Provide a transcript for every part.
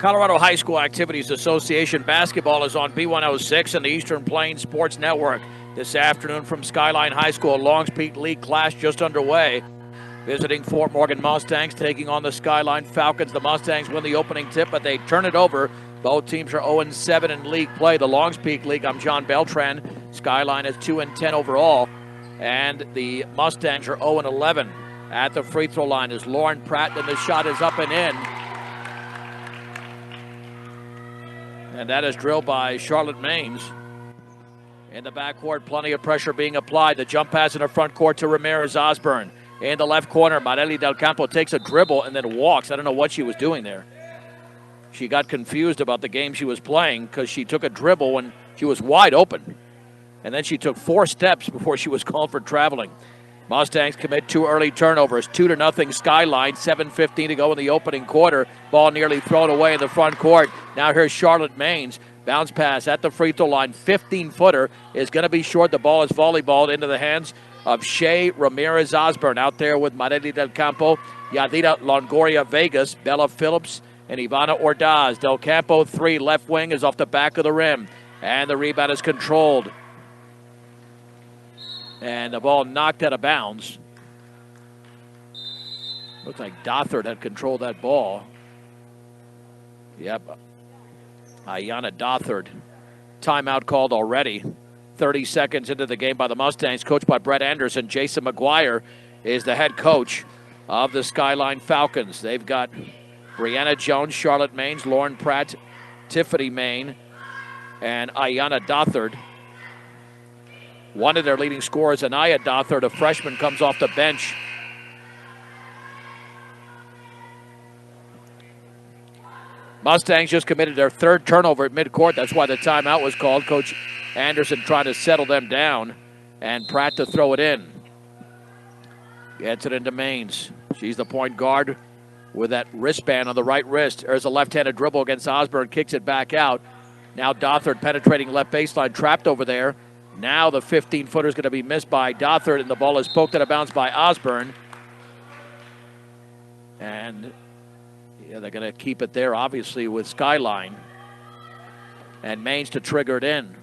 Colorado High School Activities Association basketball is on B106 and the Eastern Plains Sports Network. This afternoon from Skyline High School, Longs Peak League clash just underway. Visiting Fort Morgan Mustangs, taking on the Skyline Falcons. The Mustangs win the opening tip, but they turn it over. Both teams are 0-7 in league play. The Longs Peak League, I'm John Beltran. Skyline is 2-10 overall. And the Mustangs are 0-11. At the free throw line is Lauren Pratt, and the shot is up and in. And that is drilled by Charlotte Maines. In the backcourt, plenty of pressure being applied. The jump pass in the front court to Ramirez Osborne. In the left corner, Marely Del Campo takes a dribble and then walks. I don't know what she was doing there. She got confused about the game she was playing because she took a dribble when she was wide open. And then she took 4 steps before she was called for traveling. Mustangs commit 2 early turnovers, 2-0 Skyline, 7:15 to go in the opening quarter. Ball nearly thrown away in the front court. Now here's Charlotte Maines. Bounce pass at the free throw line, 15-footer is going to be short. The ball is volleyballed into the hands of Shea Ramirez Osborne. Out there with Marely Del Campo, Yadira Longoria Vegas, Bella Phillips, and Ivana Ordaz. Del Campo, 3, left wing is off the back of the rim. And the rebound is controlled. And the ball knocked out of bounds. Looks like Dothard had controlled that ball. Yep. Ayanna Dothard. Timeout called already. 30 seconds into the game by the Mustangs, coached by Brett Anderson. Jason McGuire is the head coach of the Skyline Falcons. They've got Brianna Jones, Charlotte Maines, Lauren Pratt, Tiffany Main, and Ayanna Dothard. One of their leading scorers, Anaya Dothard, a freshman, comes off the bench. Mustangs just committed their 3rd turnover at midcourt. That's why the timeout was called. Coach Anderson trying to settle them down, and Pratt to throw it in. Gets it into Maines. She's the point guard with that wristband on the right wrist. There's a left-handed dribble against Osborne, kicks it back out. Now Dothard penetrating left baseline, trapped over there. Now the 15-footer is going to be missed by Dothard, and the ball is poked out of bounds by Osborne. And yeah, they're going to keep it there, obviously, with Skyline. And Maines to trigger it in.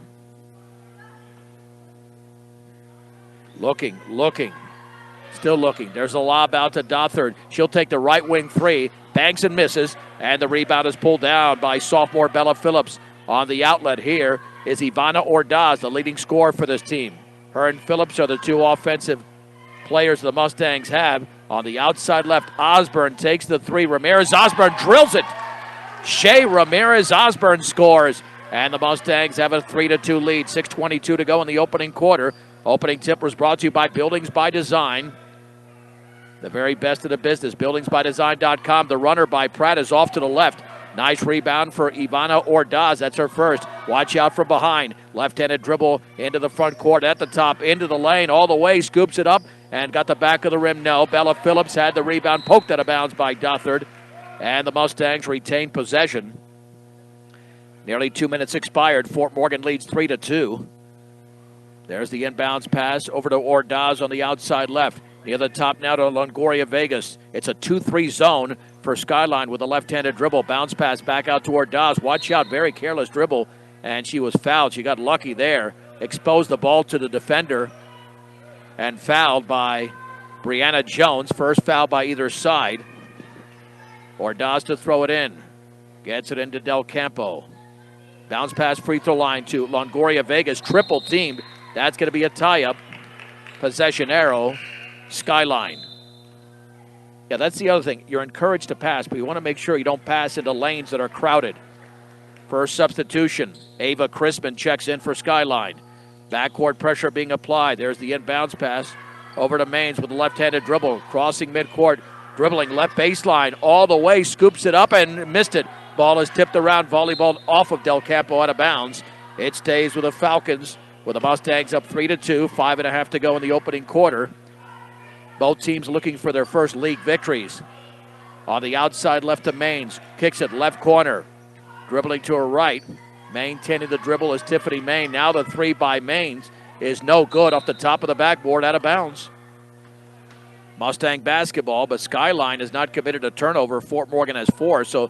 Looking, still looking. There's a lob out to Dothard. She'll take the right wing 3, banks and misses, and the rebound is pulled down by sophomore Bella Phillips. On the outlet here is Ivana Ordaz, the leading scorer for this team. Her and Phillips are the 2 offensive players the Mustangs have. On the outside left, Osborne takes the 3. Ramirez Osborne drills it. Shea Ramirez Osborne scores. And the Mustangs have a 3-2 lead. 6:22 to go in the opening quarter. Opening tip was brought to you by Buildings by Design. The very best of the business. BuildingsByDesign.com. The runner by Pratt is off to the left. Nice rebound for Ivana Ordaz. That's her first. Watch out from behind. Left-handed dribble into the front court at the top, into the lane, all the way, scoops it up, and got the back of the rim. No, Bella Phillips had the rebound, poked out of bounds by Dothard, and the Mustangs retain possession. Nearly 2 minutes expired. Fort Morgan leads 3-2. There's the inbounds pass over to Ordaz on the outside left. Near the top now to Longoria Vegas. It's a 2-3 zone for Skyline with a left-handed dribble. Bounce pass back out to Ordaz. Watch out, very careless dribble, and she was fouled. She got lucky there. Exposed the ball to the defender and fouled by Brianna Jones. First foul by either side. Ordaz to throw it in. Gets it into Del Campo. Bounce pass free throw line to Longoria Vegas. Triple teamed. That's going to be a tie-up. Possession arrow. Skyline. Yeah, that's the other thing. You're encouraged to pass, but you want to make sure you don't pass into lanes that are crowded. First substitution. Ava Crispin checks in for Skyline. Backcourt pressure being applied. There's the inbounds pass over to Maines with a left-handed dribble. Crossing midcourt. Dribbling left baseline all the way. Scoops it up and missed it. Ball is tipped around. Volleyball off of Del Campo out of bounds. It stays with the Falcons with the Mustangs up 3-2. 5.5 to go in the opening quarter. Both teams looking for their first league victories. On the outside left to Maines. Kicks it left corner. Dribbling to her right. Maintaining the dribble is Tiffany Main. Now the 3 by Maines is no good off the top of the backboard out of bounds. Mustang basketball, but Skyline has not committed a turnover. Fort Morgan has 4, so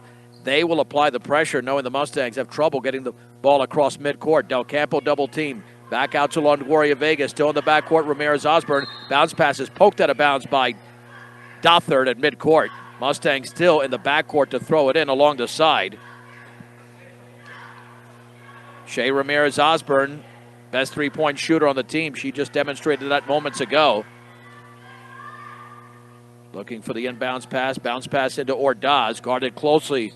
they will apply the pressure, knowing the Mustangs have trouble getting the ball across midcourt. Del Campo double team. Back out to Longoria Vegas. Still in the backcourt, Ramirez Osborne. Bounce pass is poked out of bounds by Dothard at midcourt. Mustangs still in the backcourt to throw it in along the side. Shea Ramirez Osborne, best three-point shooter on the team. She just demonstrated that moments ago. Looking for the inbounds pass. Bounce pass into Ordaz. Guarded closely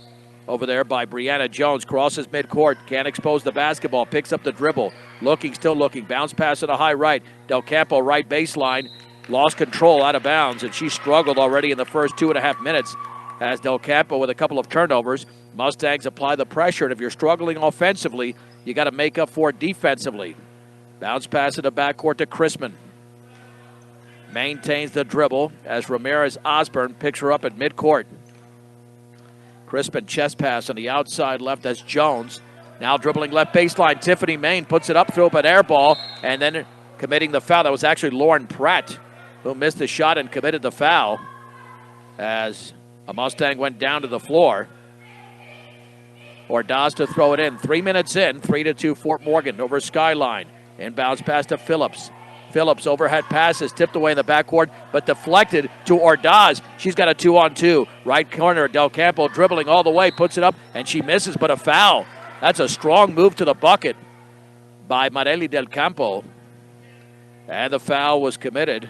over there by Brianna Jones. Crosses midcourt. Can't expose the basketball. Picks up the dribble. Looking, still looking. Bounce pass to the high right. Del Campo right baseline. Lost control out of bounds, and she struggled already in the first 2.5 minutes as Del Campo with a couple of turnovers. Mustangs apply the pressure, and if you're struggling offensively, you got to make up for it defensively. Bounce pass in the backcourt to Chrisman. Maintains the dribble as Ramirez Osborne picks her up at midcourt. Crispin chest pass on the outside left as Jones. Now dribbling left baseline. Tiffany Main puts it up, throw up an air ball, and then committing the foul. That was actually Lauren Pratt who missed the shot and committed the foul as a Mustang went down to the floor. Ordaz to throw it in. 3 minutes in, 3-2 Fort Morgan over Skyline. Inbounds pass to Phillips. Phillips overhead passes, tipped away in the backcourt, but deflected to Ordaz. She's got a 2-on-2. Right corner, Del Campo dribbling all the way, puts it up, and she misses, but a foul. That's a strong move to the bucket by Marely Del Campo. And the foul was committed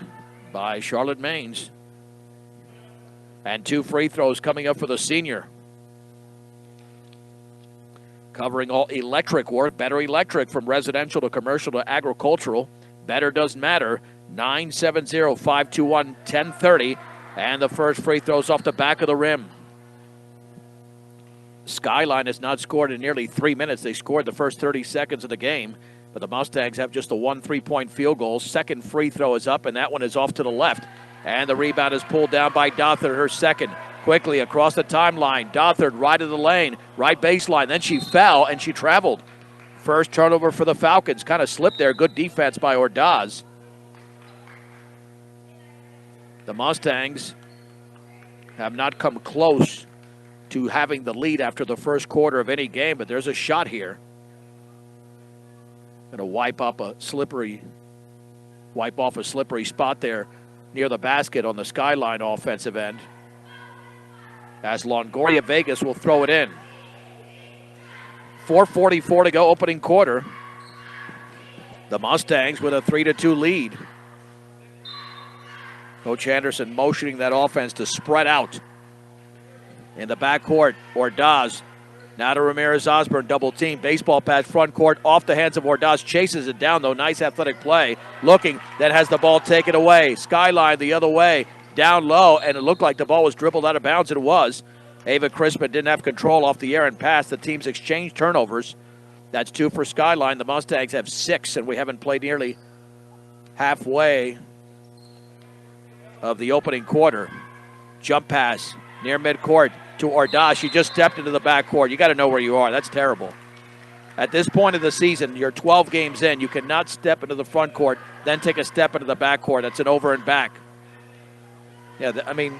by Charlotte Maines. And 2 free throws coming up for the senior. Covering all electric work, Better Electric, from residential to commercial to agricultural. Better doesn't matter. 970-521-1030. And the first free throws off the back of the rim. Skyline has not scored in nearly 3 minutes. They scored the first 30 seconds of the game, but the Mustangs have just a 1 3-point field goal. Second free throw is up, and that one is off to the left. And the rebound is pulled down by Dothard, her second. Quickly across the timeline. Dothard right of the lane, right baseline. Then she fell, and she traveled. First turnover for the Falcons. Kind of slipped there. Good defense by Ordaz. The Mustangs have not come close to having the lead after the first quarter of any game, but there's a shot here. Going to wipe off a slippery spot there near the basket on the Skyline offensive end. As Longoria Vegas will throw it in. 4:44 to go, opening quarter. The Mustangs with a 3-2 lead. Coach Anderson motioning that offense to spread out. In the backcourt, Ordaz. Now to Ramirez Osborne, double team. Baseball pass front court, off the hands of Ordaz. Chases it down, though. Nice athletic play. Looking, then has the ball taken away. Skyline the other way. Down low, and it looked like the ball was dribbled out of bounds. It was. Ava Crispin didn't have control off the air and pass. The teams exchanged turnovers. That's 2 for Skyline. The Mustangs have 6, and we haven't played nearly halfway of the opening quarter. Jump pass near midcourt to Ordaz. She just stepped into the backcourt. You got to know where you are. That's terrible. At this point of the season, you're 12 games in. You cannot step into the front court, then take a step into the backcourt. That's an over and back. Yeah, I mean,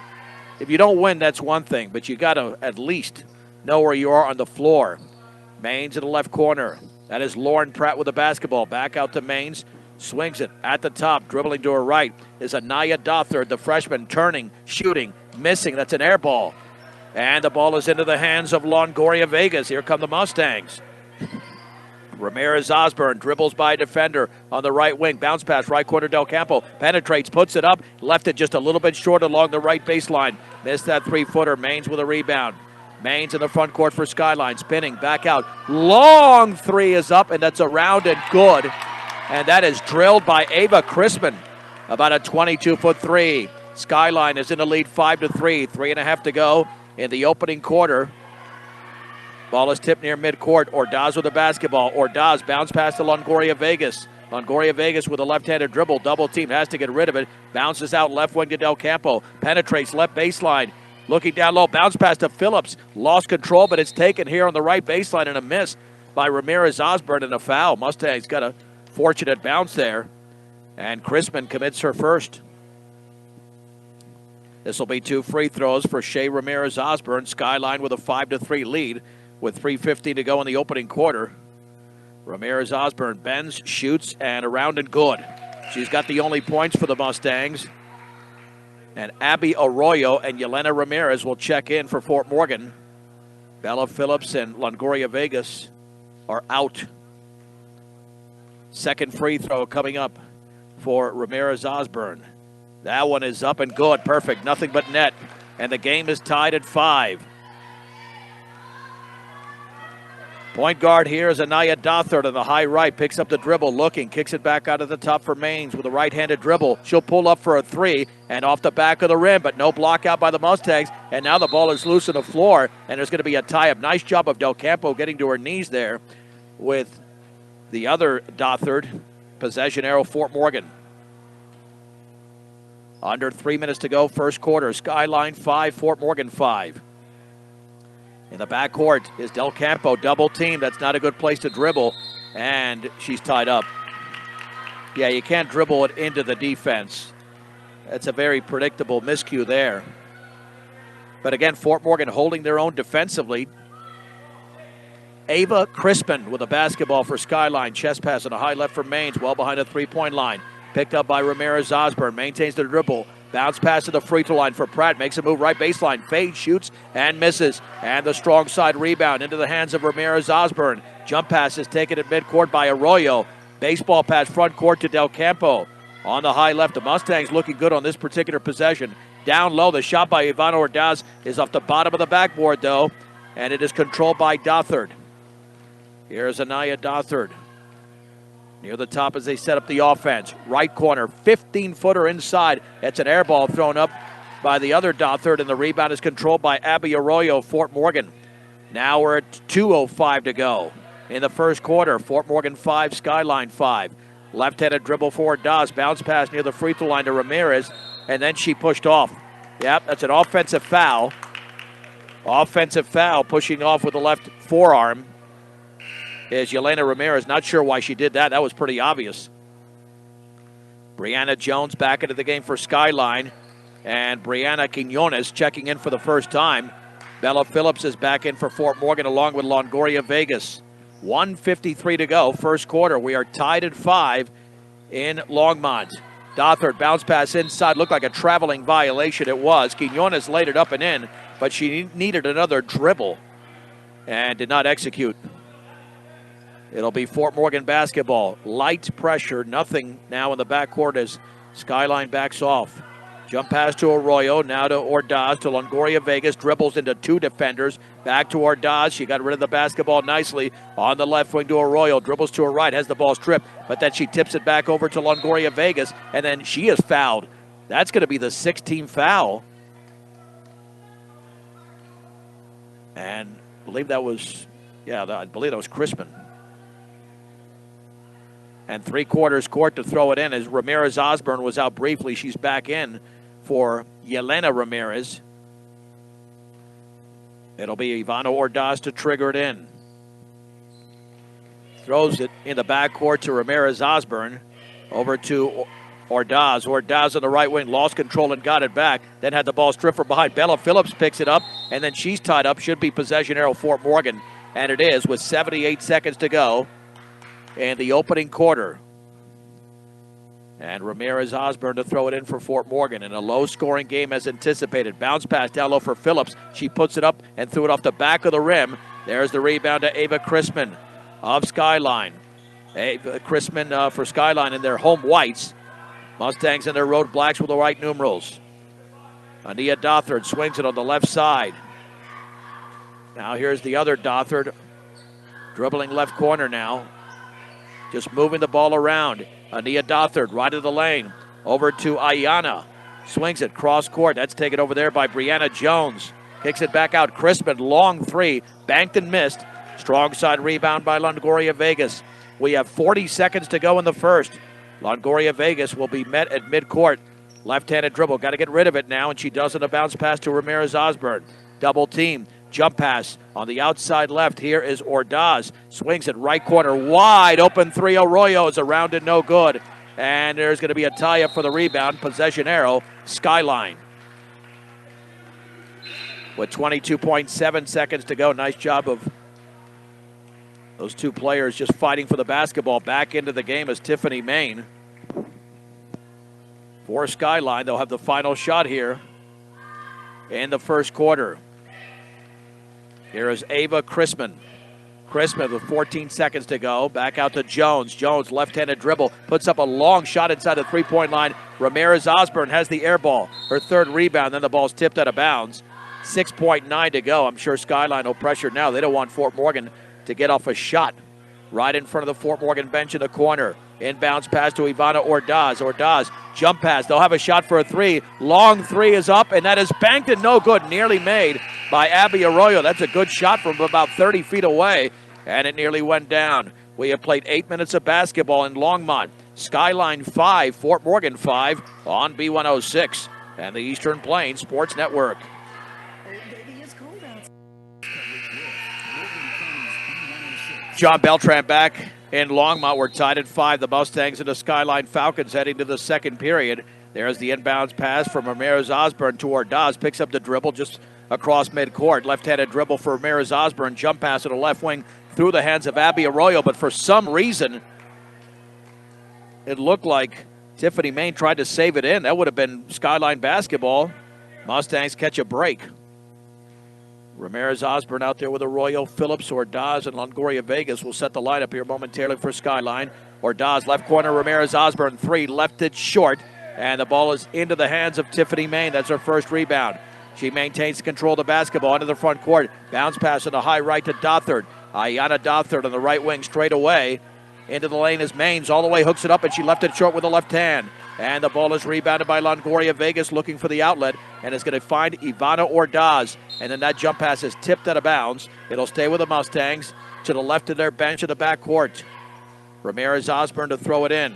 if you don't win, that's one thing, but you got to at least know where you are on the floor. Maines in the left corner. That is Lauren Pratt with the basketball. Back out to Maines. Swings it at the top. Dribbling to her right is Anaya Dothard, the freshman, turning, shooting, missing. That's an air ball. And the ball is into the hands of Longoria Vegas. Here come the Mustangs. Ramirez Osborne dribbles by a defender on the right wing. Bounce pass, right corner, Del Campo. Penetrates, puts it up. Left it just a little bit short along the right baseline. Missed that 3-footer. Maines with a rebound. Maines in the front court for Skyline. Spinning, back out. Long three is up, and that's around and good. And that is drilled by Ava Crispin. About a 22-foot three. Skyline is in the lead 5-3. 3.5 to go in the opening quarter. Ball is tipped near midcourt. Ordaz with the basketball. Ordaz bounce pass to Longoria Vegas. Longoria Vegas with a left-handed dribble. Double team, has to get rid of it. Bounces out left wing to Del Campo. Penetrates left baseline. Looking down low. Bounce pass to Phillips. Lost control, but it's taken here on the right baseline, and a miss by Ramirez Osborne, and a foul. Mustangs got a fortunate bounce there. And Crispin commits her first. This will be 2 free throws for Shea Ramirez-Osborne. Skyline with a 5-3 lead with 3:15 to go in the opening quarter. Ramirez-Osborne bends, shoots, and around and good. She's got the only points for the Mustangs. And Abby Arroyo and Yelena Ramirez will check in for Fort Morgan. Bella Phillips and Longoria Vegas are out. Second free throw coming up for Ramirez-Osborne. That one is up and good. Perfect. Nothing but net. And the game is tied at 5. Point guard here is Anaya Dothard on the high right. Picks up the dribble, looking, kicks it back out of the top for Maines with a right-handed dribble. She'll pull up for a 3 and off the back of the rim, but no block out by the Mustangs. And now the ball is loose on the floor, and there's going to be a tie-up. Nice job of Del Campo getting to her knees there with the other Dothard. Possession arrow, Fort Morgan. Under 3 minutes to go, first quarter. Skyline 5, Fort Morgan 5. In the backcourt is Del Campo, double team. That's not a good place to dribble, and she's tied up. Yeah, you can't dribble it into the defense. That's a very predictable miscue there. But again, Fort Morgan holding their own defensively. Ava Crispin with a basketball for Skyline. Chest pass on a high left for Maines, well behind the three-point line. Picked up by Ramirez-Osborne, maintains the dribble. Bounce pass to the free throw line for Pratt. Makes a move right baseline. Fades, shoots, and misses. And the strong side rebound into the hands of Ramirez-Osborne. Jump pass is taken at midcourt by Arroyo. Baseball pass front court to Del Campo. On the high left, the Mustangs looking good on this particular possession. Down low, the shot by Ivana Ordaz is off the bottom of the backboard, though. And it is controlled by Dothard. Here's Anaya Dothard. Near the top as they set up the offense. Right corner, 15-footer inside. It's an air ball thrown up by the other Dothard, and the rebound is controlled by Abby Arroyo, Fort Morgan. Now we're at 2:05 to go in the first quarter. Fort Morgan 5, Skyline 5. Left-handed dribble for Dawes. Bounce pass near the free throw line to Ramirez, and then she pushed off. Yep, that's an offensive foul. Offensive foul, pushing off with the left forearm. Is Yelena Ramirez. Not sure why she did that. That was pretty obvious. Brianna Jones back into the game for Skyline. And Brianna Quinones checking in for the first time. Bella Phillips is back in for Fort Morgan along with Longoria Vegas. 1:53 to go, first quarter. We are tied at 5 in Longmont. Dothard bounce pass inside. Looked like a traveling violation. It was. Quinones laid it up and in, but she needed another dribble and did not execute. It'll be Fort Morgan basketball. Light pressure, nothing now in the backcourt as Skyline backs off. Jump pass to Arroyo, now to Ordaz, to Longoria Vegas, dribbles into 2 defenders. Back to Ordaz, she got rid of the basketball nicely. On the left wing to Arroyo, dribbles to her right, has the ball stripped, but then she tips it back over to Longoria Vegas, and then she is fouled. That's going to be the 16th foul. And I believe that was Crispin. And 3/4 court to throw it in as Ramirez-Osborne was out briefly. She's back in for Yelena Ramirez. It'll be Ivana Ordaz to trigger it in. Throws it in the backcourt to Ramirez-Osborne. Over to Ordaz. Ordaz on the right wing, lost control and got it back. Then had the ball stripped from behind. Bella Phillips picks it up, and then she's tied up. Should be possession arrow Fort Morgan. And it is with 78 seconds to go in the opening quarter. And Ramirez-Osborne to throw it in for Fort Morgan in a low-scoring game as anticipated. Bounce pass down low for Phillips. She puts it up and threw it off the back of the rim. There's the rebound to Ava Crispin of Skyline. Ava Crispin for Skyline in their home whites. Mustangs in their road blacks with the white numerals. Ania Dothard swings it on the left side. Now here's the other Dothard. Dribbling left corner now. Just moving the ball around. Ania Dothard, right of the lane. Over to Ayana. Swings it, cross court. That's taken over there by Brianna Jones. Kicks it back out. Crispin, long 3. Banked and missed. Strong side rebound by Longoria Vegas. We have 40 seconds to go in the first. Longoria Vegas will be met at midcourt. Left-handed dribble. Got to get rid of it now, and she does on a bounce pass to Ramirez-Osborne. Double team. Jump pass on the outside left. Here is Ordaz. Swings it right corner. Wide open 3. Arroyo is around it, no good. And there's going to be a tie-up for the rebound. Possession arrow, Skyline. with 22.7 seconds to go. Nice job of those two players just fighting for the basketball. Back into the game is Tiffany Main. For Skyline, they'll have the final shot here in the first quarter. Here is Ava Chrisman. Chrisman with 14 seconds to go. Back out to Jones. Jones, left-handed dribble, puts up a long shot inside the three-point line. Ramirez Osborne has the air ball. Her third rebound, then the ball's tipped out of bounds. 6.9 to go. I'm sure Skyline will pressure now. They don't want Fort Morgan to get off a shot. Right in front of the Fort Morgan bench in the corner. Inbounds pass to Ivana Ordaz. Ordaz, jump pass. They'll have a shot for a three. Long three is up, and that is banked and no good. Nearly made by Abby Arroyo. That's a good shot from about 30 feet away, and it nearly went down. We have played 8 minutes of basketball in Longmont. Skyline 5, Fort Morgan 5 on B106 and the Eastern Plains Sports Network. John Beltran back in Longmont. We're tied at 5. The Mustangs and the Skyline Falcons heading to the second period. There's the inbounds pass from Ramirez Osborne to Ordaz. Picks up the dribble just across midcourt. Left-handed dribble for Ramirez Osborne. Jump pass to the left wing through the hands of Abby Arroyo. But for some reason, it looked like Tiffany Main tried to save it in. That would have been Skyline basketball. Mustangs catch a break. Ramirez Osborne out there with Arroyo, Phillips, Ordaz, and Longoria Vegas will set the lineup here momentarily for Skyline. Ordaz, left corner, Ramirez Osborne, three, left it short, and the ball is into the hands of Tiffany Main. That's her first rebound. She maintains control of the basketball into the front court. Bounce pass on the high right to Dothard. Ayana Dothard on the right wing straight away. Into the lane is Mains, all the way, hooks it up, and she left it short with the left hand. And the ball is rebounded by Longoria Vegas looking for the outlet, and is going to find Ivana Ordaz. And then that jump pass is tipped out of bounds. It'll stay with the Mustangs to the left of their bench in the backcourt. Ramirez Osborne to throw it in.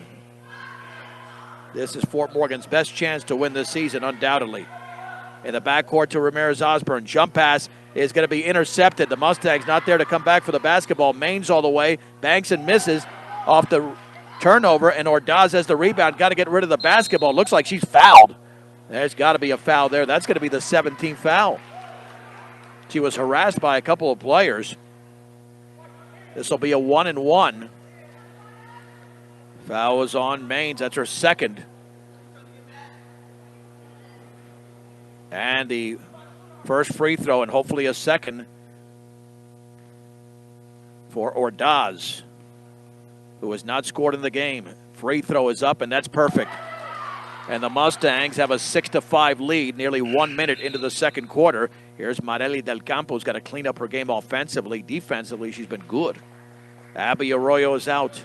This is Fort Morgan's best chance to win this season, undoubtedly. In the backcourt to Ramirez Osborne. Jump pass is going to be intercepted. The Mustangs not there to come back for the basketball. Mains all the way. Banks and misses off the turnover, and Ordaz has the rebound. Got to get rid of the basketball. Looks like she's fouled. There's got to be a foul there. That's going to be the 17th foul. She was harassed by a couple of players. This will be a 1-and-1. Foul was on Mains. That's her second. And the first free throw, and hopefully a second for Ordaz, who has not scored in the game. Free throw is up, and that's perfect. And the Mustangs have a 6-5 lead nearly 1 minute into the second quarter. Here's Marely Del Campo, who's got to clean up her game offensively. Defensively, she's been good. Abby Arroyo is out.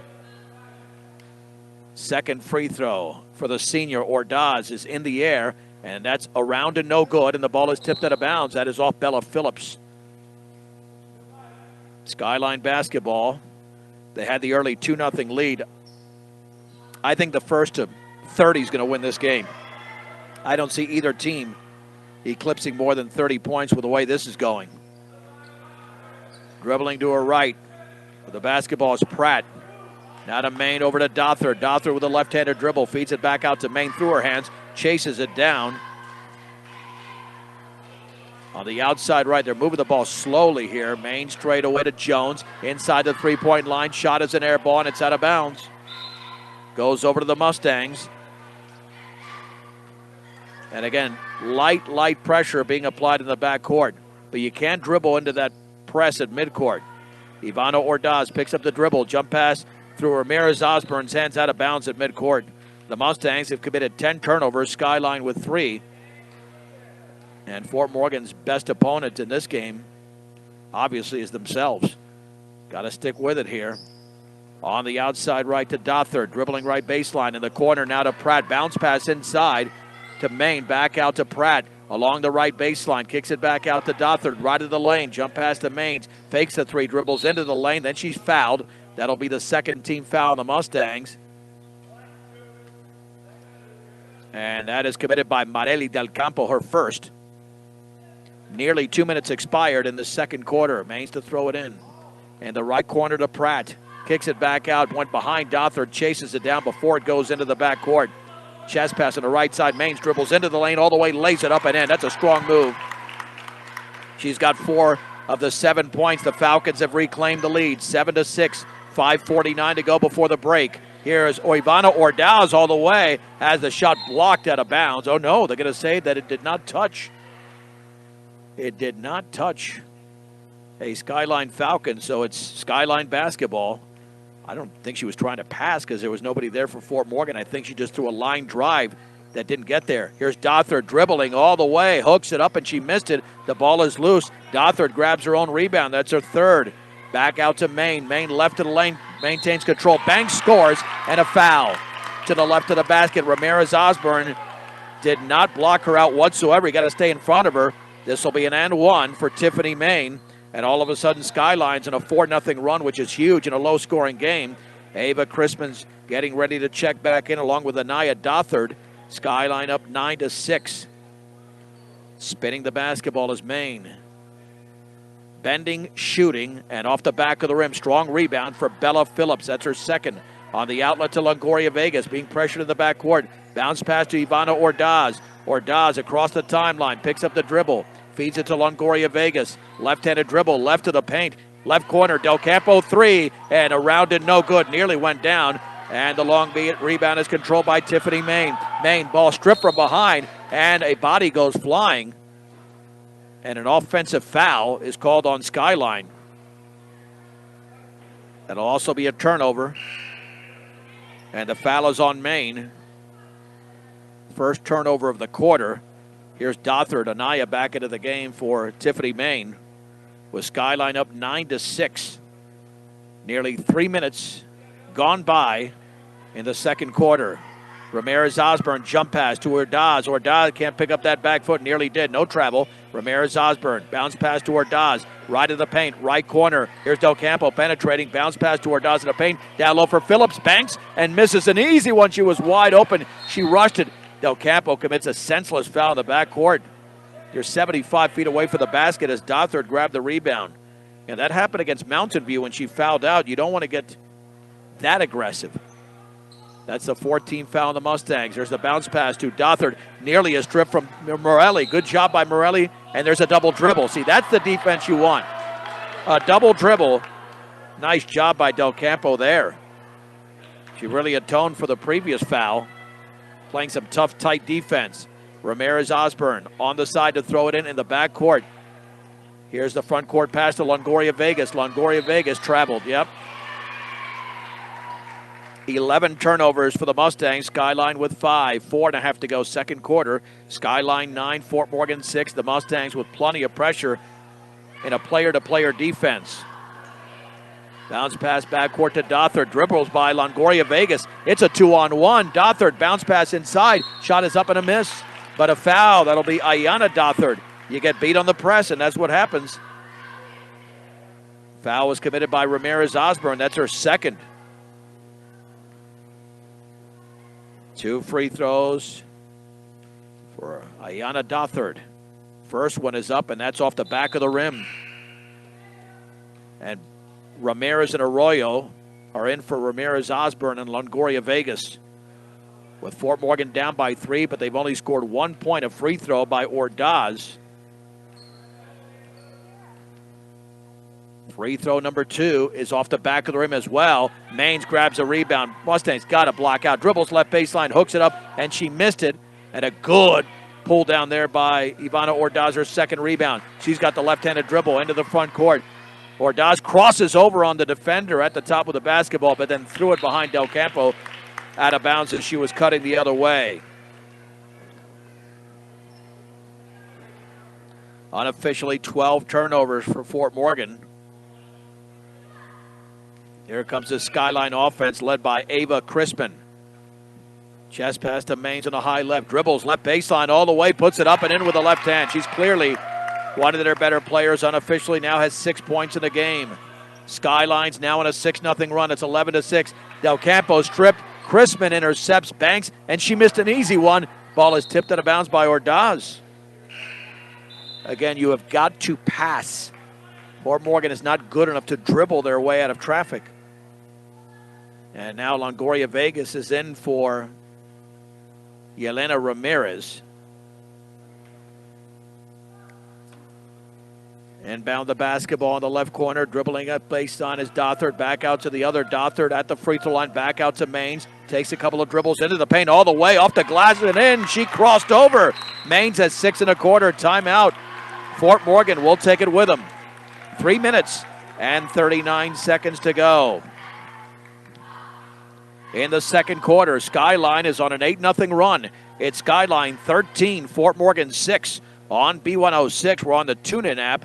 Second free throw for the senior. Ordaz is in the air, and that's around and no good, and the ball is tipped out of bounds. That is off Bella Phillips. Skyline basketball. They had the early 2-0 lead. I think the first to 30 is going to win this game. I don't see either team eclipsing more than 30 points with the way this is going. Dribbling to her right. The basketball is Pratt. Now to Main, over to Dothard. Dothard with a left-handed dribble. Feeds it back out to Main through her hands. Chases it down. On the outside right, they're moving the ball slowly here. Main straight away to Jones. Inside the three-point line. Shot is an air ball, and it's out of bounds. Goes over to the Mustangs. And again, light pressure being applied in the backcourt. But you can't dribble into that press at midcourt. Ivana Ordaz picks up the dribble. Jump pass through Ramirez Osborne's hands, out of bounds at midcourt. The Mustangs have committed 10 turnovers. Skyline with 3. And Fort Morgan's best opponent in this game, obviously, is themselves. Got to stick with it here. On the outside right to Dothard. Dribbling right baseline in the corner now to Pratt. Bounce pass inside to Main. Back out to Pratt. Along the right baseline. Kicks it back out to Dothard. Right of the lane. Jump pass to Mains. Fakes the three. Dribbles into the lane. Then she's fouled. That'll be the second team foul on the Mustangs. And that is committed by Marely Del Campo, her first. Nearly 2 minutes expired in the second quarter. Mains to throw it in. And the right corner to Pratt. Kicks it back out. Went behind Dothard. Chases it down before it goes into the backcourt. Chest pass on the right side. Mains dribbles into the lane all the way. Lays it up and in. That's a strong move. She's got 4 of the 7 points. The Falcons have reclaimed the lead, 7-6. 5:49 to go before the break. Here's Ivana Ordaz all the way. Has the shot blocked out of bounds. Oh no, they're going to say that it did not touch. It did not touch a Skyline Falcon, so it's Skyline basketball. I don't think she was trying to pass because there was nobody there for Fort Morgan. I think she just threw a line drive that didn't get there. Here's Dothard dribbling all the way, hooks it up, and she missed it. The ball is loose. Dothard grabs her own rebound. That's her third. Back out to Maine. Maine left to the lane, maintains control. Banks scores, and a foul to the left of the basket. Ramirez Osborne did not block her out whatsoever. You got to stay in front of her. This will be an and one for Tiffany Maine. And all of a sudden, Skyline's in a 4-0 run, which is huge in a low-scoring game. Ava Crispin's getting ready to check back in along with Anaya Dothard. Skyline up 9-6. Spinning the basketball is Maine. Bending, shooting, and off the back of the rim. Strong rebound for Bella Phillips. That's her second. On the outlet to Longoria Vegas, being pressured in the backcourt. Bounce pass to Ivana Ordaz. Ordaz across the timeline, picks up the dribble. Feeds it to Longoria Vegas. Left-handed dribble, left to the paint. Left corner, Del Campo 3, and around it, no good. Nearly went down. And the long rebound is controlled by Tiffany Maine. Maine, ball stripped from behind, and a body goes flying. And an offensive foul is called on Skyline. That'll also be a turnover. And the foul is on Maine. First turnover of the quarter. Here's Dothard. Anaya back into the game for Tiffany Maine. With Skyline up 9-6. Nearly 3 minutes gone by in the second quarter. Ramirez Osborne jump pass to Ordaz. Ordaz can't pick up that back foot. Nearly did. No travel. Ramirez Osborne. Bounce pass to Ordaz. Right of the paint. Right corner. Here's Del Campo penetrating. Bounce pass to Ordaz in the paint. Down low for Phillips. Banks and misses an easy one. She was wide open. She rushed it. Del Campo commits a senseless foul in the backcourt. You're 75 feet away from the basket as Dothard grabbed the rebound. And that happened against Mountain View when she fouled out. You don't want to get that aggressive. That's the 14th foul on the Mustangs. There's the bounce pass to Dothard. Nearly a strip from Morelli. Good job by Morelli. And there's a double dribble. See, that's the defense you want. A double dribble. Nice job by Del Campo there. She really atoned for the previous foul. Playing some tough, tight defense. Ramirez Osborne on the side to throw it in the backcourt. Here's the front court pass to Longoria Vegas. Longoria Vegas traveled. Yep. 11 turnovers for the Mustangs. Skyline with 5. 4.5 to go second quarter. Skyline 9, Fort Morgan 6. The Mustangs with plenty of pressure in a player-to-player defense. Bounce pass backcourt to Dothard. Dribbles by Longoria Vegas. It's a 2-on-1. Dothard bounce pass inside. Shot is up and a miss. But a foul. That'll be Ayanna Dothard. You get beat on the press, and that's what happens. Foul was committed by Ramirez Osborne. That's her second. 2 free throws for Ayanna Dothard. First one is up, and that's off the back of the rim. And Ramirez and Arroyo are in for Ramirez Osborne and Longoria Vegas. With Fort Morgan down by 3, but they've only scored 1 point, a free throw by Ordaz. Free throw number 2 is off the back of the rim as well. Maines grabs a rebound. Mustangs got to block out. Dribbles left baseline, hooks it up, and she missed it. And a good pull down there by Ivana Ordaz, her second rebound. She's got the left-handed dribble into the front court. Ordaz crosses over on the defender at the top of the basketball, but then threw it behind Del Campo out of bounds as she was cutting the other way. Unofficially 12 turnovers for Fort Morgan. Here comes the Skyline offense led by Ava Crispin. Chest pass to Maines on the high left. Dribbles left baseline all the way. Puts it up and in with the left hand. She's clearly one of their better players. Unofficially now has 6 points in the game. Skyline's now in a 6-0 run. It's 11-6. Del Campo stripped. Crispin intercepts Banks, and she missed an easy one. Ball is tipped out of bounds by Ordaz. Again, you have got to pass. Fort Morgan is not good enough to dribble their way out of traffic. And now Longoria Vegas is in for Yelena Ramirez. Inbound the basketball in the left corner, dribbling up baseline is Dothard. Back out to the other Dothard at the free throw line. Back out to Maines. Takes a couple of dribbles into the paint all the way off the glass and in. She crossed over. Maines has 6 1/4. Timeout. Fort Morgan will take it with them. 3 minutes and 39 seconds to go. In the second quarter, Skyline is on an 8-0 run. It's Skyline 13, Fort Morgan 6 on B106. We're on the TuneIn app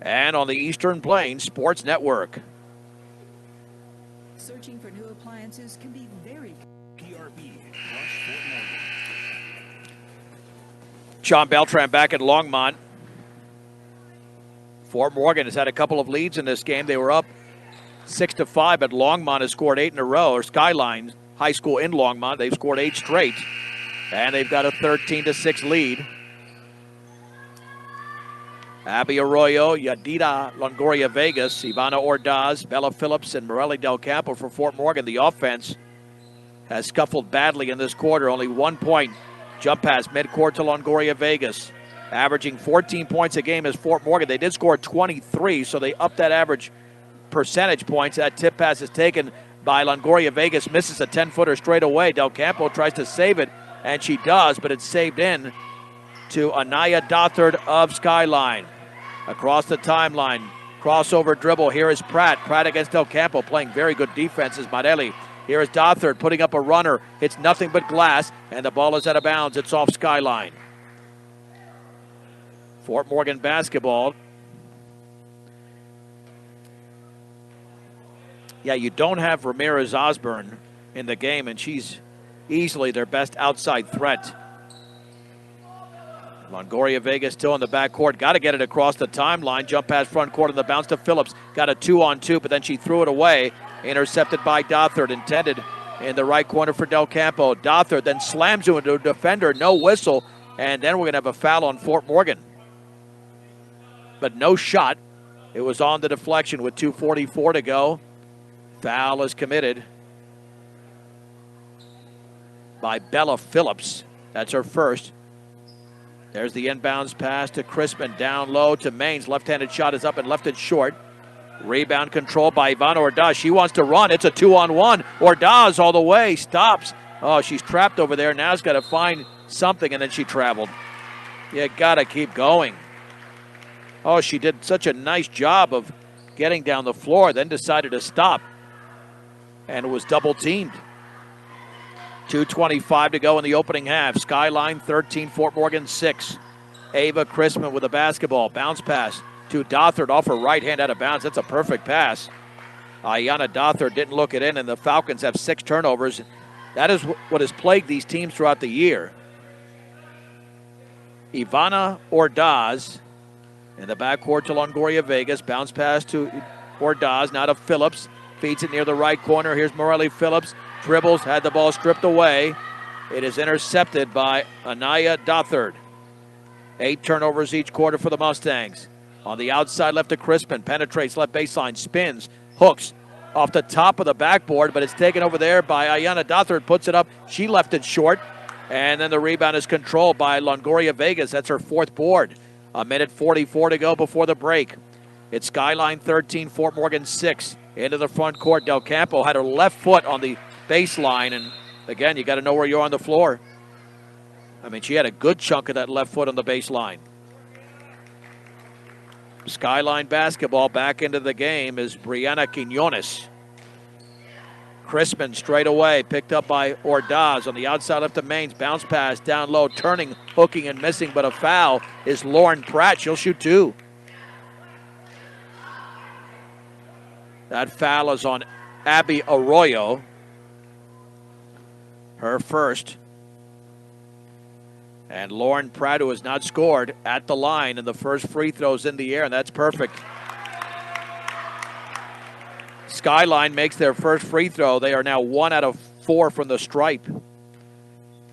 and on the Eastern Plains Sports Network. Searching for new appliances can be very PRB Rush Fort Morgan. Sean Beltran back at Longmont. Fort Morgan has had a couple of leads in this game. They were up 6-5, but Longmont has scored 8 in a row. Or Skyline High School in Longmont, they've scored 8 straight, and they've got a 13-6 lead. Abby Arroyo, Yadira Longoria Vegas, Ivana Ordaz, Bella Phillips, and Morelli Del Campo for Fort Morgan. The offense has scuffled badly in this quarter. Only 1 point jump pass midcourt to Longoria Vegas. Averaging 14 points a game is Fort Morgan. They did score 23, so they upped that average percentage points. That tip pass is taken by Longoria Vegas. Misses a 10-footer straight away. Del Campo tries to save it, and she does, but it's saved in to Anaya Dothard of Skyline. Across the timeline, crossover dribble. Here is Pratt. Pratt against Del Campo, playing very good defense is Marelli. Here is Dothard putting up a runner. It's nothing but glass, and the ball is out of bounds. It's off Skyline. Fort Morgan basketball. Yeah, you don't have Ramirez Osborne in the game, and she's easily their best outside threat. Longoria Vegas still in the backcourt. Got to get it across the timeline. Jump pass front court and the bounce to Phillips. Got a 2-on-2, but then she threw it away. Intercepted by Dothard. Intended in the right corner for Del Campo. Dothard then slams you into a defender. No whistle. And then we're going to have a foul on Fort Morgan. But no shot. It was on the deflection with 2:44 to go. Foul is committed by Bella Phillips. That's her first. There's the inbounds pass to Crispin. Down low to Maines. Left-handed shot is up and left it short. Rebound control by Ivana Ordaz. She wants to run. It's a 2-on-1. Ordaz all the way. Stops. Oh, she's trapped over there. Now she's got to find something, and then she traveled. You got to keep going. Oh, she did such a nice job of getting down the floor, then decided to stop. And it was double-teamed. 2:25 to go in the opening half. Skyline 13, Fort Morgan 6. Ava Crispin with a basketball. Bounce pass to Dothard off her right hand out of bounds. That's a perfect pass. Ayanna Dothard didn't look it in, and the Falcons have 6 turnovers. That is what has plagued these teams throughout the year. Ivana Ordaz in the backcourt to Longoria Vegas. Bounce pass to Ordaz, now to Phillips. Feeds it near the right corner. Here's Morelli Phillips. Dribbles, had the ball stripped away. It is intercepted by Anaya Dothard. 8 turnovers each quarter for the Mustangs. On the outside, left to Crispin. Penetrates left baseline, spins, hooks off the top of the backboard, but it's taken over there by Ayanna Dothard. Puts it up. She left it short. And then the rebound is controlled by Longoria Vegas. That's her 4th board. 1:44 to go before the break. It's Skyline 13, Fort Morgan 6. Into the front court. Del Campo had her left foot on the baseline, and again, you got to know where you're on the floor. I mean, she had a good chunk of that left foot on the baseline. Skyline basketball back into the game is Brianna Quinones. Crispin straight away, picked up by Ordaz on the outside left of Maines. Bounce pass down low, turning, hooking, and missing, but a foul is Lauren Pratt. She'll shoot 2. That foul is on Abby Arroyo. Her first. And Lauren Pratt, who has not scored, at the line, and the first free throw's in the air, and that's perfect. Skyline makes their first free throw. They are now 1 out of 4 from the stripe.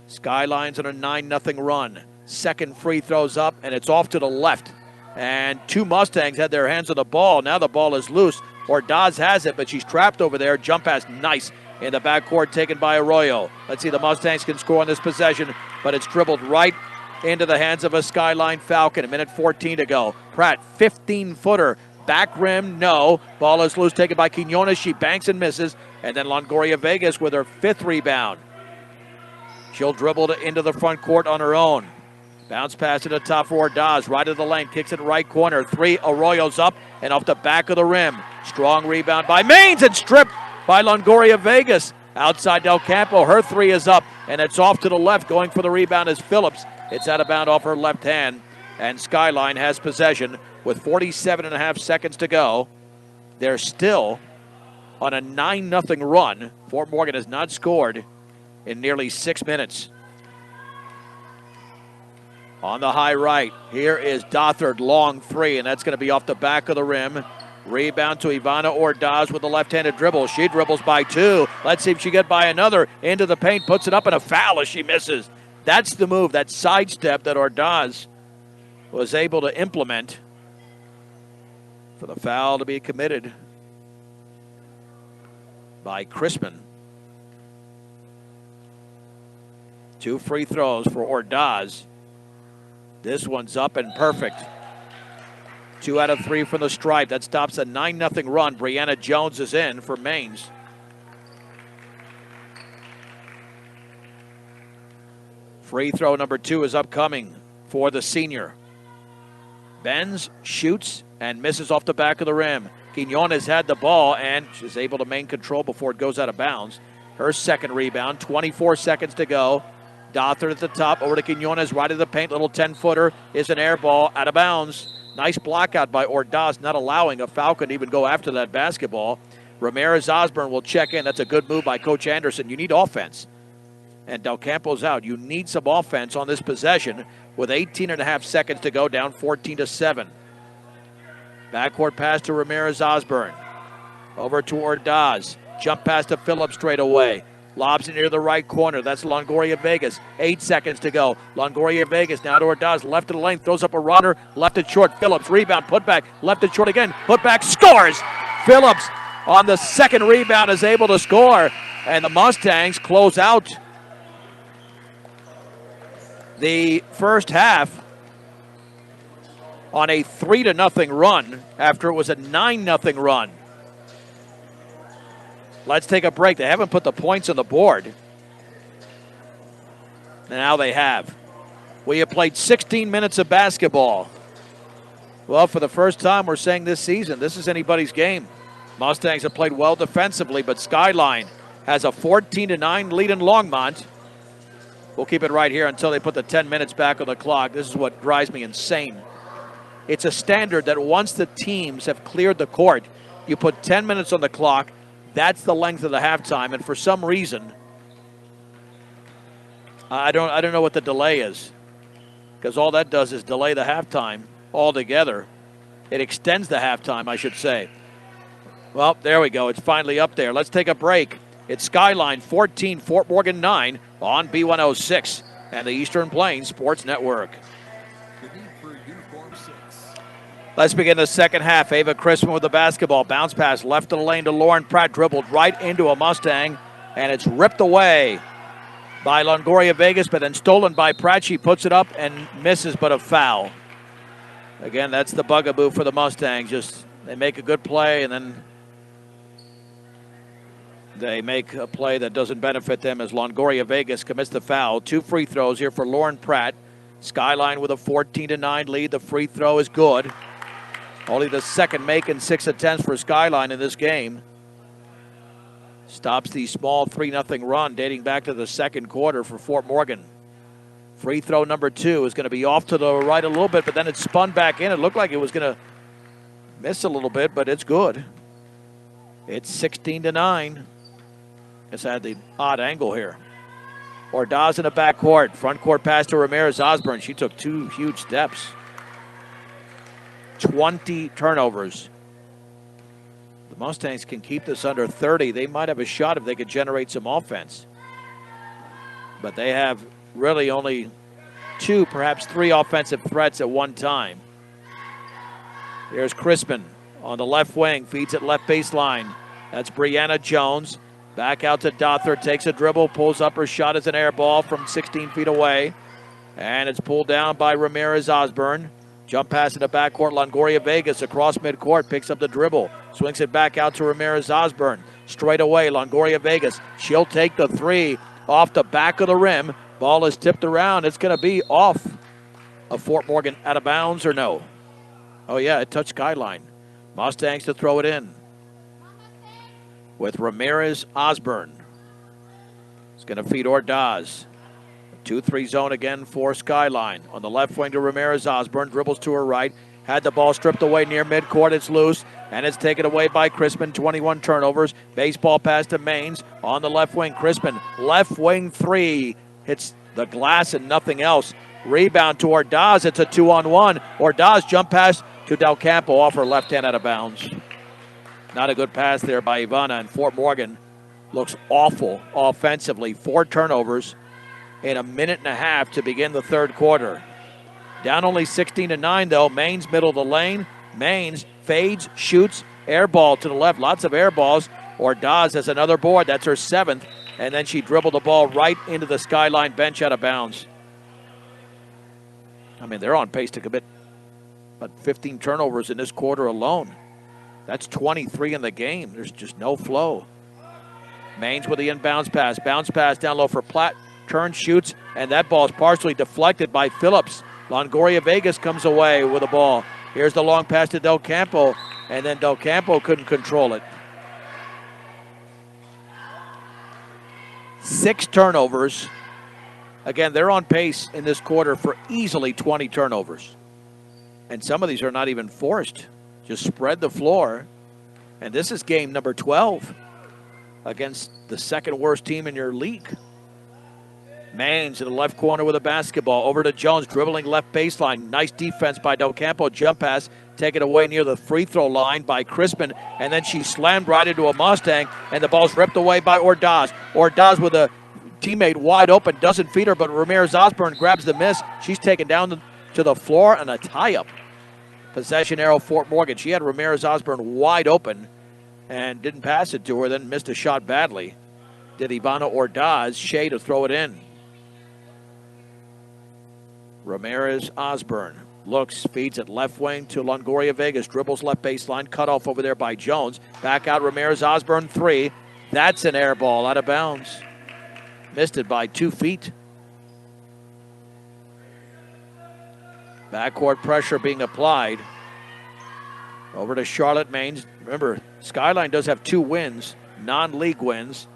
Skyline's on a 9-0 run. Second free throw's up, and it's off to the left. And 2 Mustangs had their hands on the ball. Now the ball is loose. Ordaz has it, but she's trapped over there. Jump pass, nice. In the backcourt, taken by Arroyo. Let's see, the Mustangs can score on this possession, but it's dribbled right into the hands of a Skyline Falcon. 1:14 to go. Pratt, 15-footer. Back rim, no. Ball is loose, taken by Quinones. She banks and misses. And then Longoria Vegas with her 5th rebound. She'll dribble into the front court on her own. Bounce pass to the top for Ordaz. Right of the lane, kicks it right corner. 3, Arroyo's up and off the back of the rim. Strong rebound by Maines and stripped by Longoria Vegas. Outside Del Campo, her 3 is up and it's off to the left. Going for the rebound is Phillips. It's out of bounds off her left hand. And Skyline has possession with 47.5 seconds to go. They're still on a 9-0 run. Fort Morgan has not scored in nearly 6 minutes. On the high right, here is Dothard, long 3, and that's going to be off the back of the rim. Rebound to Ivana Ordaz with a left-handed dribble. She dribbles by 2. Let's see if she get by another. Into the paint, puts it up, and a foul as she misses. That's the move, that sidestep that Ordaz was able to implement for the foul to be committed by Crispin. 2 free throws for Ordaz. This one's up and perfect. 2 out of 3 from the stripe. That stops a 9-0 run. Brianna Jones is in for Maines. Free throw number 2 is upcoming for the senior. Bends, shoots, and misses off the back of the rim. Quinones had the ball, and she's able to maintain control before it goes out of bounds. Her 2nd rebound, 24 seconds to go. Dothard at the top, over to Quinones, right of the paint. Little 10-footer is an air ball, out of bounds. Nice block out by Ordaz, not allowing a Falcon to even go after that basketball. Ramirez Osborne will check in. That's a good move by Coach Anderson. You need offense. And Del Campo's out. You need some offense on this possession with 18.5 seconds to go, down 14-7. Backcourt pass to Ramirez Osborne. Over to Ordaz. Jump pass to Phillips straight away. Lobs it near the right corner. That's Longoria Vegas. 8 seconds to go. Longoria Vegas now to Ordaz. Left of the lane. Throws up a runner. Left it short. Phillips. Rebound. Put back. Left it short again. Put back. Scores. Phillips on the 2nd rebound is able to score. And the Mustangs close out the first half on a 3-0 run after it was a 9-0 run. Let's take a break. They haven't put the points on the board. And now they have. We have played 16 minutes of basketball. Well, for the first time we're saying this season, this is anybody's game. Mustangs have played well defensively, but Skyline has a 14-9 lead in Longmont. We'll keep it right here until they put the 10 minutes back on the clock. This is what drives me insane. It's a standard that once the teams have cleared the court, you put 10 minutes on the clock. That's the length of the halftime, and for some reason, I don't know what the delay is, because all that does is delay the halftime altogether. It extends the halftime, I should say. Well, there we go. It's finally up there. Let's take a break. It's Skyline 14, Fort Morgan 9 on B106 and the Eastern Plains Sports Network. Let's begin the second half. Ava Crispin with the basketball. Bounce pass left of the lane to Lauren Pratt. Dribbled right into a Mustang, and it's ripped away by Longoria Vegas, but then stolen by Pratt. She puts it up and misses, but a foul. Again, that's the bugaboo for the Mustangs. Just they make a good play, and then they make a play that doesn't benefit them as Longoria Vegas commits the foul. 2 free throws here for Lauren Pratt. Skyline with a 14-9 lead. The free throw is good. Only the 2nd make in 6 attempts for Skyline in this game. Stops the small 3-0 run dating back to the 2nd quarter for Fort Morgan. Free throw number 2 is going to be off to the right a little bit, but then it spun back in. It looked like it was going to miss a little bit, but it's good. It's 16-9. Guess I had the odd angle here. Ordaz in the backcourt. Front court pass to Ramirez Osborne. She took 2 huge steps. 20 turnovers. The Mustangs can keep this under 30. They might have a shot if they could generate some offense. But they have really only 2, perhaps 3 offensive threats at one time. Here's Crispin on the left wing. Feeds it left baseline. That's Brianna Jones. Back out to Dothard. Takes a dribble. Pulls up her shot as an air ball from 16 feet away. And it's pulled down by Ramirez Osborne. Jump pass in the backcourt. Longoria Vegas across midcourt. Picks up the dribble. Swings it back out to Ramirez Osborne. Straight away, Longoria Vegas. She'll take the three off the back of the rim. Ball is tipped around. It's going to be off of Fort Morgan, out of bounds or no? Oh, yeah, it touched Skyline. Mustangs to throw it in with Ramirez Osborne. It's going to feed Ordaz. 2-3 zone again for Skyline. On the left wing to Ramirez Osborne. Dribbles to her right. Had the ball stripped away near midcourt. It's loose, and it's taken away by Crispin. 21 turnovers. Baseball pass to Maines on the left wing. Crispin, left wing three. Hits the glass and nothing else. Rebound to Ordaz. It's a 2-on-1. Ordaz jump pass to Del Campo off her left hand out of bounds. Not a good pass there by Ivana, and Fort Morgan looks awful offensively. 4 turnovers in a minute and a half to begin the third quarter. Down only 16-9 though. Maines middle of the lane. Maines fades, shoots, air ball to the left. Lots of air balls. Ordaz has another board. That's her 7th. And then she dribbled the ball right into the Skyline bench out of bounds. I mean, they're on pace to commit about 15 turnovers in this quarter alone. That's 23 in the game. There's just no flow. Maines with the inbounds pass. Bounce pass down low for Platt. Turn, shoots, and that ball is partially deflected by Phillips. Longoria Vegas comes away with the ball. Here's the long pass to Del Campo, and then Del Campo couldn't control it. 6 turnovers. Again, they're on pace in this quarter for easily 20 turnovers. And some of these are not even forced. Just spread the floor. And this is game number 12 against the second worst team in your league. Maines in the left corner with a basketball. Over to Jones, dribbling left baseline. Nice defense by Del Campo. Jump pass taken away near the free throw line by Crispin. And then she slammed right into a Mustang, and the ball's ripped away by Ordaz. Ordaz with a teammate wide open, doesn't feed her, but Ramirez Osborne grabs the miss. She's taken down to the floor, and a tie-up. Possession arrow, Fort Morgan. She had Ramirez Osborne wide open and didn't pass it to her, then missed a shot badly. Did Ivana Ordaz. Shea to throw it in. Ramirez Osborne looks, feeds it left wing to Longoria Vegas. Dribbles left baseline, cut off over there by Jones. Back out Ramirez Osborne, 3. That's an air ball out of bounds. Missed it by 2 feet. Backcourt pressure being applied. Over to Charlotte Maines. Remember, Skyline does have 2 wins, non-league wins.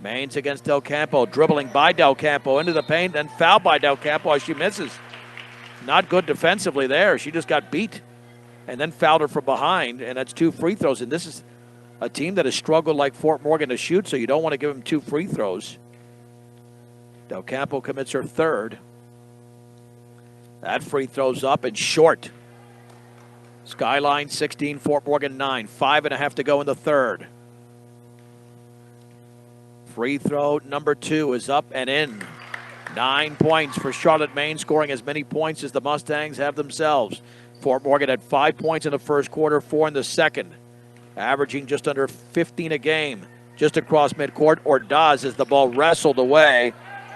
Maines against Del Campo, dribbling by Del Campo into the paint, and fouled by Del Campo as she misses. Not good defensively there. She just got beat and then fouled her from behind, and that's 2 free throws. And this is a team that has struggled like Fort Morgan to shoot, so you don't want to give them 2 free throws. Del Campo commits her 3rd. That free throw's up and short. Skyline 16, Fort Morgan 9. 5.5 to go in the 3rd. Free throw number 2 is up and in. 9 points for Charlotte Maines, scoring as many points as the Mustangs have themselves. Fort Morgan had 5 points in the first quarter, 4 in the second, averaging just under 15 a game. Just across midcourt, Ordaz as the ball wrestled away.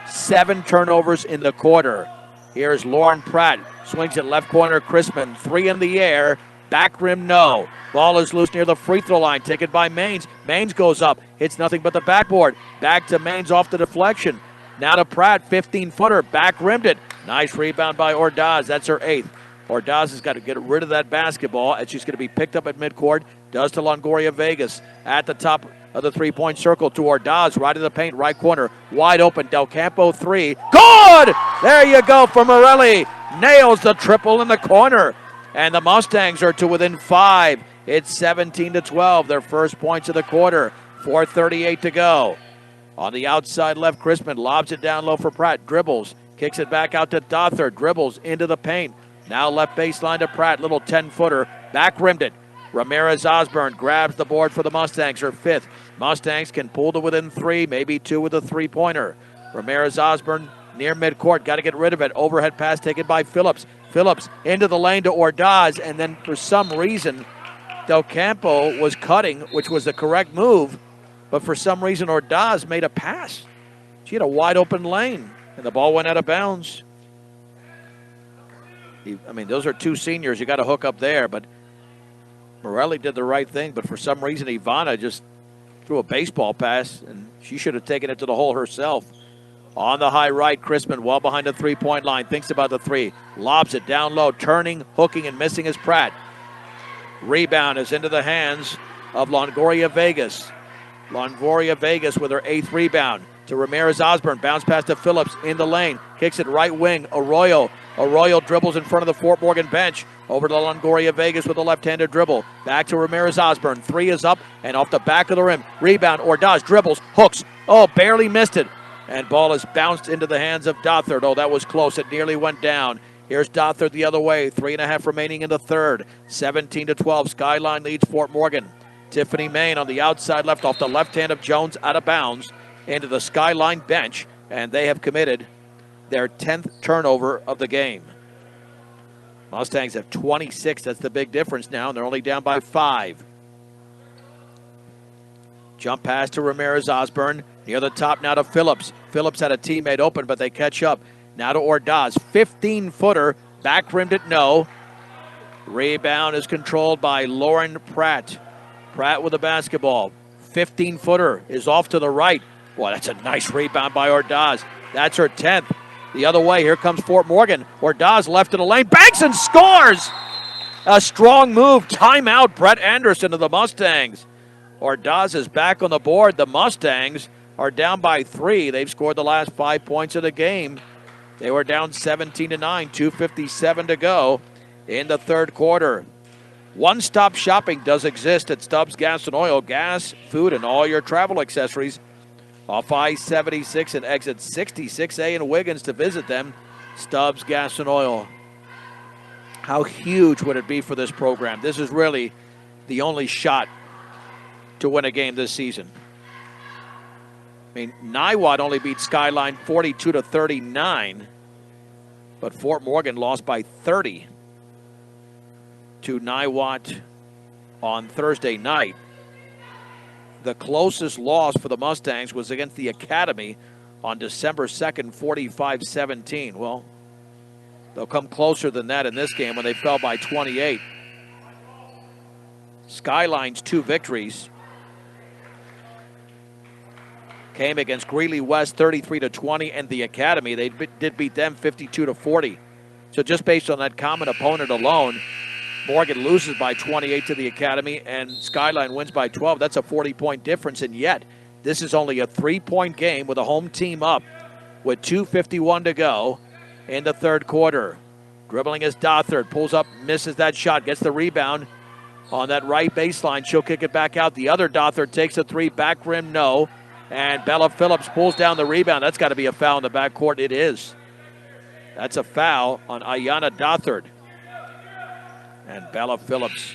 7 turnovers in the quarter. Here's Lauren Pratt, swings it left corner, Crispin, 3 in the air, back rim no. Ball is loose near the free throw line, taken by Maines. Maines goes up, hits nothing but the backboard. Back to Maines off the deflection. Now to Pratt, 15-footer, back rimmed it. Nice rebound by Ordaz, that's her 8th. Ordaz has got to get rid of that basketball, and she's going to be picked up at midcourt. Does to Longoria Vegas at the top of the three-point circle to Ordaz, right in the paint, right corner, wide open. Del Campo 3, good! There you go for Morelli. Nails the triple in the corner, and the Mustangs are to within 5. It's 17-12, their first points of the quarter. 4:38 to go. On the outside left, Crispin lobs it down low for Pratt, dribbles, kicks it back out to Dothard, dribbles into the paint. Now left baseline to Pratt, little 10-footer, back rimmed it. Ramirez Osborne grabs the board for the Mustangs, her 5th. Mustangs can pull to within 3, maybe 2 with a 3-pointer. Ramirez Osborne near midcourt, got to get rid of it. Overhead pass taken by Phillips. Phillips into the lane to Ordaz, and then for some reason, Del Campo was cutting, which was the correct move, but for some reason Ordaz made a pass. She had a wide open lane, and the ball went out of bounds. I mean, those are two seniors. You got to hook up there, but Morelli did the right thing. But for some reason, Ivana just threw a baseball pass, and she should have taken it to the hole herself. On the high right, Crispin well behind the three-point line. Thinks about the three. Lobs it down low. Turning, hooking, and missing is Pratt. Rebound is into the hands of Longoria Vegas. Longoria Vegas with her 8th rebound. To Ramirez Osborne. Bounce pass to Phillips in the lane. Kicks it right wing. Arroyo. Arroyo dribbles in front of the Fort Morgan bench. Over to Longoria Vegas with a left-handed dribble. Back to Ramirez Osborne. 3 is up and off the back of the rim. Rebound. Ordaz dribbles. Hooks. Oh, barely missed it. And ball is bounced into the hands of Dothard. Oh, that was close. It nearly went down. Here's Dothard the other way. 3.5 remaining in the third. 17-12. Skyline leads Fort Morgan. Tiffany Main on the outside left off the left hand of Jones out of bounds into the Skyline bench. And they have committed their 10th turnover of the game. Mustangs have 26. That's the big difference now. And they're only down by 5. Jump pass to Ramirez Osborne. Near the top now to Phillips. Phillips had a teammate open, but they catch up. Now to Ordaz. 15-footer. Back rimmed it, no. Rebound is controlled by Lauren Pratt. Pratt with the basketball. 15-footer is off to the right. Boy, that's a nice rebound by Ordaz. That's her 10th. The other way, here comes Fort Morgan. Ordaz left in the lane. Banks and scores! A strong move. Timeout, Brett Anderson of the Mustangs. Ordaz is back on the board. The Mustangs are down by 3. They've scored the last 5 points of the game. They were down 17-9, 2:57 to go in the third quarter. One-stop shopping does exist at Stubbs Gas and Oil. Gas, food, and all your travel accessories. Off I-76 and exit 66A in Wiggins to visit them. Stubbs Gas and Oil. How huge would it be for this program? This is really the only shot to win a game this season. I mean, Niwot only beat Skyline 42-39, but Fort Morgan lost by 30 to Niwot on Thursday night. The closest loss for the Mustangs was against the Academy on December 2nd, 45-17. Well, they'll come closer than that in this game when they fell by 28. Skyline's 2 victories came against Greeley West 33-20 and the Academy. They did beat them 52-40. So just based on that common opponent alone, Morgan loses by 28 to the Academy and Skyline wins by 12. That's a 40-point difference, and yet this is only a 3-point game with a home team up with 2:51 to go in the third quarter. Dribbling is Dothard, pulls up, misses that shot, gets the rebound on that right baseline. She'll kick it back out. The other Dothard takes a 3, back rim, no. And Bella Phillips pulls down the rebound. That's got to be a foul in the backcourt. It is. That's a foul on Ayanna Dothard. And Bella Phillips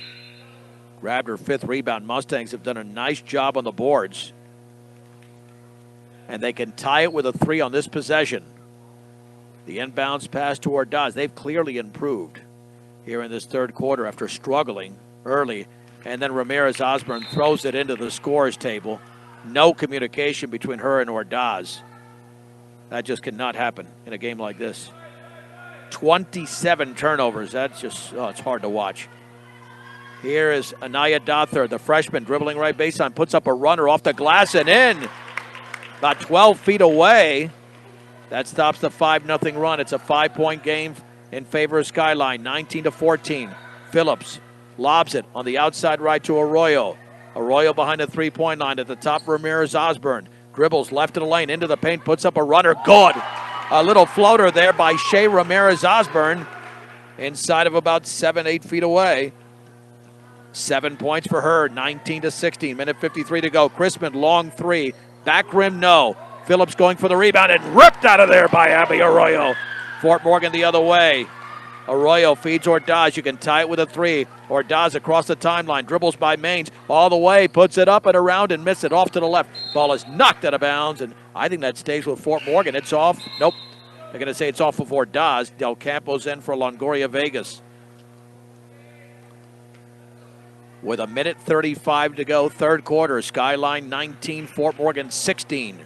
grabbed her 5th rebound. Mustangs have done a nice job on the boards. And they can tie it with a 3 on this possession. The inbounds pass to Ordaz. They've clearly improved here in this third quarter after struggling early. And then Ramirez Osborne throws it into the scorers table. No communication between her and Ordaz. That just cannot happen in a game like this. 27 turnovers. That's just, it's hard to watch. Here is Anaya Dothard, the freshman, dribbling right baseline, puts up a runner off the glass and in. About 12 feet away. That stops the 5-0 run. It's a 5-point game in favor of Skyline, 19-14. Phillips lobs it on the outside right to Arroyo. Arroyo behind the 3-point line at the top. Ramirez Osborne dribbles left of the lane into the paint, puts up a runner. Good. A little floater there by Shea Ramirez Osborne inside of about 7-8 feet away. 7 points for her, 19-16. Minute 53 to go. Crispin, long 3. Back rim, no. Phillips going for the rebound and ripped out of there by Abby Arroyo. Fort Morgan the other way. Arroyo feeds Ordaz. You can tie it with a 3. Ordaz across the timeline. Dribbles by Maines all the way. Puts it up and around and misses it off to the left. Ball is knocked out of bounds, and I think that stays with Fort Morgan. It's off. Nope. They're going to say it's off of Ordaz. Del Campo's in for Longoria Vegas. With a minute 35 to go, third quarter. Skyline 19, Fort Morgan 16.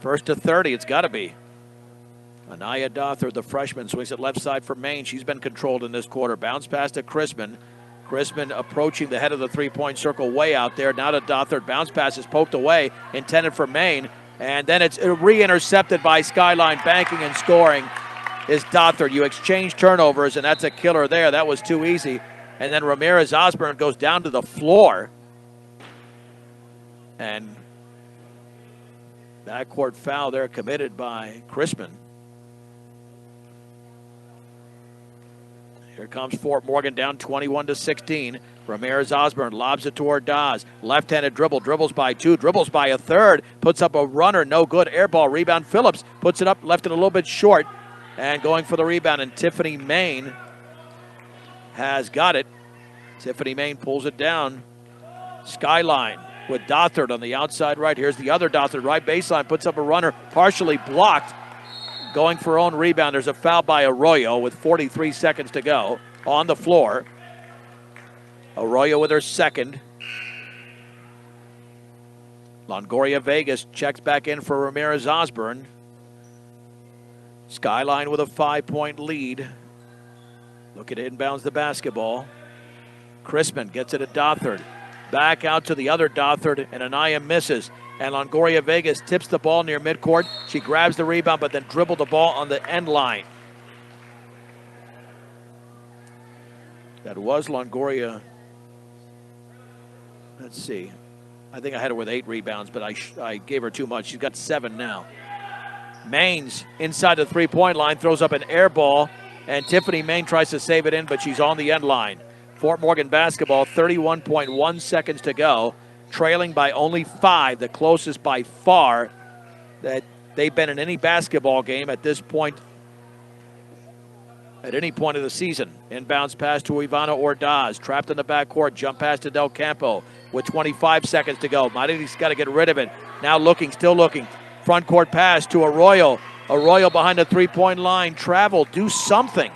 First to 30, it's got to be. Anaya Dothard, the freshman, swings it left side for Maine. She's been controlled in this quarter. Bounce pass to Chrisman. Chrisman approaching the head of the three-point circle way out there. Now to Dothard. Bounce pass is poked away, intended for Maine. And then it's re-intercepted by Skyline. Banking and scoring is Dothard. You exchange turnovers, and that's a killer there. That was too easy. And then Ramirez Osborne goes down to the floor. And backcourt foul there committed by Chrisman. Here comes Fort Morgan down 21-16. Ramirez Osborne lobs it toward Dawes. Left-handed dribble, dribbles by two, dribbles by a third, puts up a runner, no good. Air ball, rebound. Phillips puts it up, left it a little bit short, and going for the rebound. And Tiffany Main has got it. Tiffany Main pulls it down. Skyline with Dothard on the outside right. Here's the other Dothard, right baseline, puts up a runner, partially blocked. Going for her own rebound. There's a foul by Arroyo with 43 seconds to go on the floor. Arroyo with her second. Longoria Vegas checks back in for Ramirez Osborne. Skyline with a 5-point lead. Looking to inbounds the basketball. Chrisman gets it at Dothard. Back out to the other Dothard, and Anaya misses. And Longoria Vegas tips the ball near midcourt. She grabs the rebound, but then dribbled the ball on the end line. That was Longoria. Let's see. I think I had her with 8 rebounds, but I gave her too much. She's got 7 now. Maines inside the three-point line, throws up an air ball, and Tiffany Main tries to save it in, but she's on the end line. Fort Morgan basketball, 31.1 seconds to go. Trailing by only 5, the closest by far that they've been in any basketball game at this point, at any point of the season. Inbounds pass to Ivana Ordaz, trapped in the backcourt, jump pass to Del Campo with 25 seconds to go. Mari's got to get rid of it. Now looking, still looking. Front court pass to Arroyo. Arroyo behind the three-point line, travel, do something.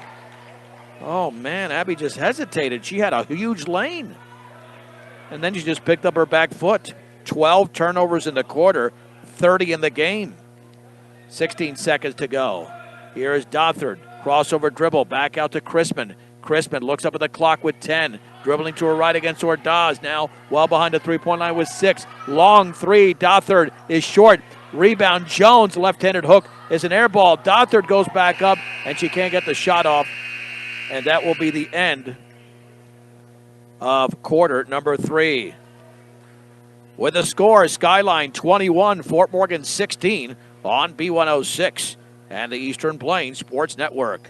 Oh man, Abby just hesitated. She had a huge lane. And then she just picked up her back foot. 12 turnovers in the quarter, 30 in the game. 16 seconds to go. Here is Dothard. Crossover dribble, back out to Chrisman. Chrisman looks up at the clock with 10. Dribbling to her right against Ordaz. Now well behind the three-point line with 6. Long three, Dothard is short. Rebound, Jones, left-handed hook is an air ball. Dothard goes back up, and she can't get the shot off. And that will be the end of quarter number 3. With the score, Skyline 21, Fort Morgan 16 on B106 and the Eastern Plains Sports Network.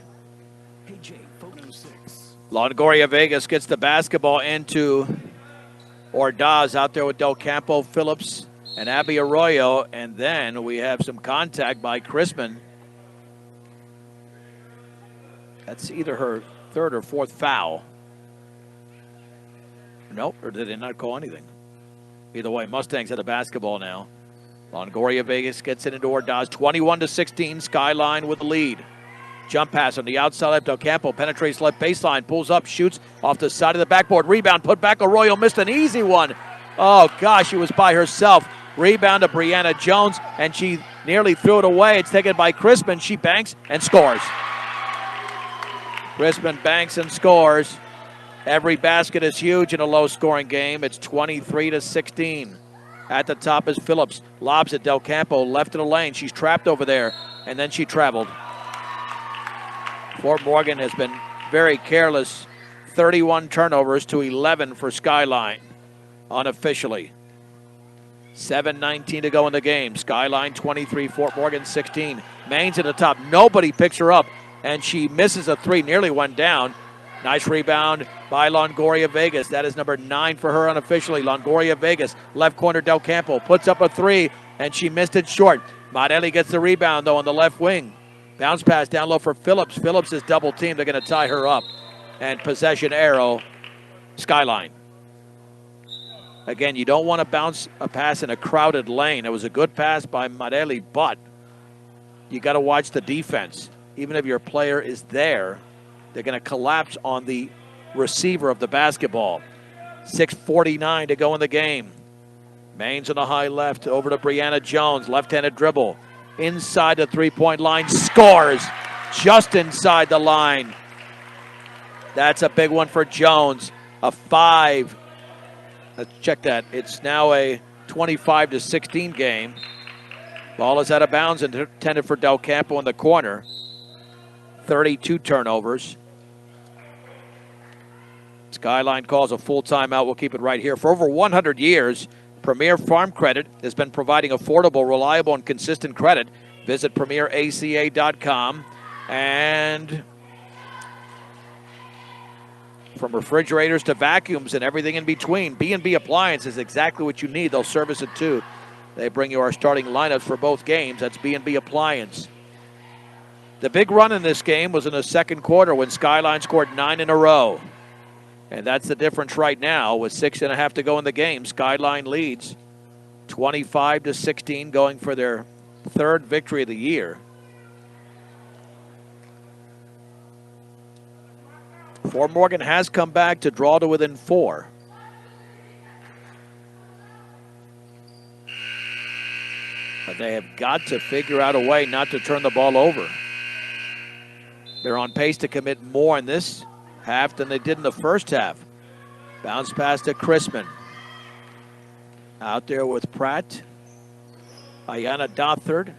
AJ, Photo 6. Longoria Vegas gets the basketball into Ordaz out there with Del Campo, Phillips, and Abby Arroyo. And then we have some contact by Chrisman. That's either her 3rd or 4th foul. Nope, or did they not call anything? Either way, Mustangs have the basketball now. Longoria Vegas gets it into Ordaz. 21-16, Skyline with the lead. Jump pass on the outside left. Del Campo penetrates left baseline, pulls up, shoots off the side of the backboard. Rebound, put back. Arroyo missed an easy one. Oh, gosh, she was by herself. Rebound to Brianna Jones, and she nearly threw it away. It's taken by Chrisman. She banks and scores. Chrisman banks and scores. Every basket is huge in a low-scoring game. It's 23-16. At the top is Phillips. Lobs at Del Campo, left of the lane. She's trapped over there, and then she traveled. Fort Morgan has been very careless. 31 turnovers to 11 for Skyline, unofficially. 7:19 to go in the game. Skyline 23, Fort Morgan 16. Maines at the top. Nobody picks her up, and she misses a 3, nearly went down. Nice rebound by Longoria Vegas. That is number 9 for her unofficially. Longoria Vegas, left corner Del Campo, puts up a 3, and she missed it short. Marelli gets the rebound, though, on the left wing. Bounce pass down low for Phillips. Phillips is double teamed. They're going to tie her up. And possession arrow, Skyline. Again, you don't want to bounce a pass in a crowded lane. It was a good pass by Marelli, but you got to watch the defense. Even if your player is there, they're going to collapse on the receiver of the basketball. 6:49 to go in the game. Maines on the high left over to Brianna Jones. Left-handed dribble. inside the three-point line, scores just inside the line. That's a big one for Jones. A 5. Let's check that. It's now a 25-16 game. Ball is out of bounds and intended for Del Campo in the corner. 32 turnovers. Skyline calls a full timeout. We'll keep it right here. For over 100 years, Premier Farm Credit has been providing affordable, reliable, and consistent credit. Visit premieraca.com. And from refrigerators to vacuums and everything in between, B&B Appliance is exactly what you need. They'll service it too. They bring you our starting lineups for both games. That's B&B Appliance. The big run in this game was in the second quarter when Skyline scored 9 in a row. And that's the difference right now with 6.5 to go in the game. Skyline leads 25-16, going for their third victory of the year. Fort Morgan has come back to draw to within 4. But they have got to figure out a way not to turn the ball over. They're on pace to commit more in this half than they did in the first half. Bounce pass to Chrisman. Out there with Pratt. Ayanna Dothard.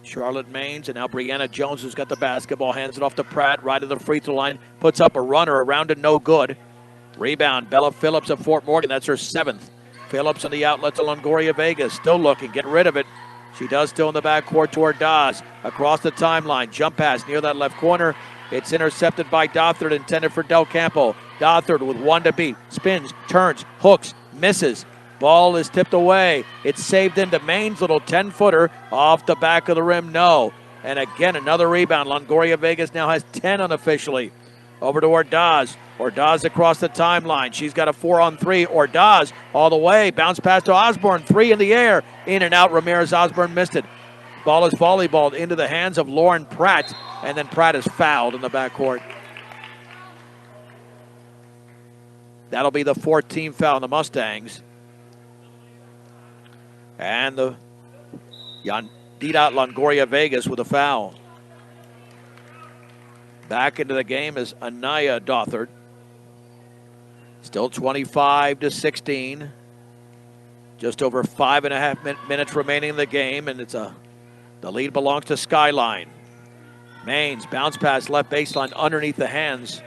Charlotte Maines, and now Brianna Jones, who's got the basketball, hands it off to Pratt, right to the free throw line, puts up a runner around it, no good. Rebound, Bella Phillips of Fort Morgan, that's her 7th. Phillips on the outlet to Longoria Vegas, still looking, get rid of it. She does still in the backcourt toward Dawes. Across the timeline, jump pass near that left corner. It's intercepted by Dothard, intended for Del Campo. Dothard with 1 to beat, spins, turns, hooks, misses. Ball is tipped away. It's saved into Maine's little 10-footer off the back of the rim. No. And again, another rebound. Longoria Vegas now has 10 unofficially. Over to Ordaz. Ordaz across the timeline. She's got a 4-on-3. Ordaz all the way. Bounce pass to Osborne. 3 in the air. In and out. Ramirez Osborne missed it. Ball is volleyballed into the hands of Lauren Pratt. And then Pratt is fouled in the backcourt. That'll be the 14th foul on the Mustangs. And the Yandita Longoria Vegas with a foul. Back into the game is Anaya Dothard. Still 25-16. Just over 5.5 minutes remaining in the game, and the lead belongs to Skyline. Maines bounce pass left baseline underneath the hands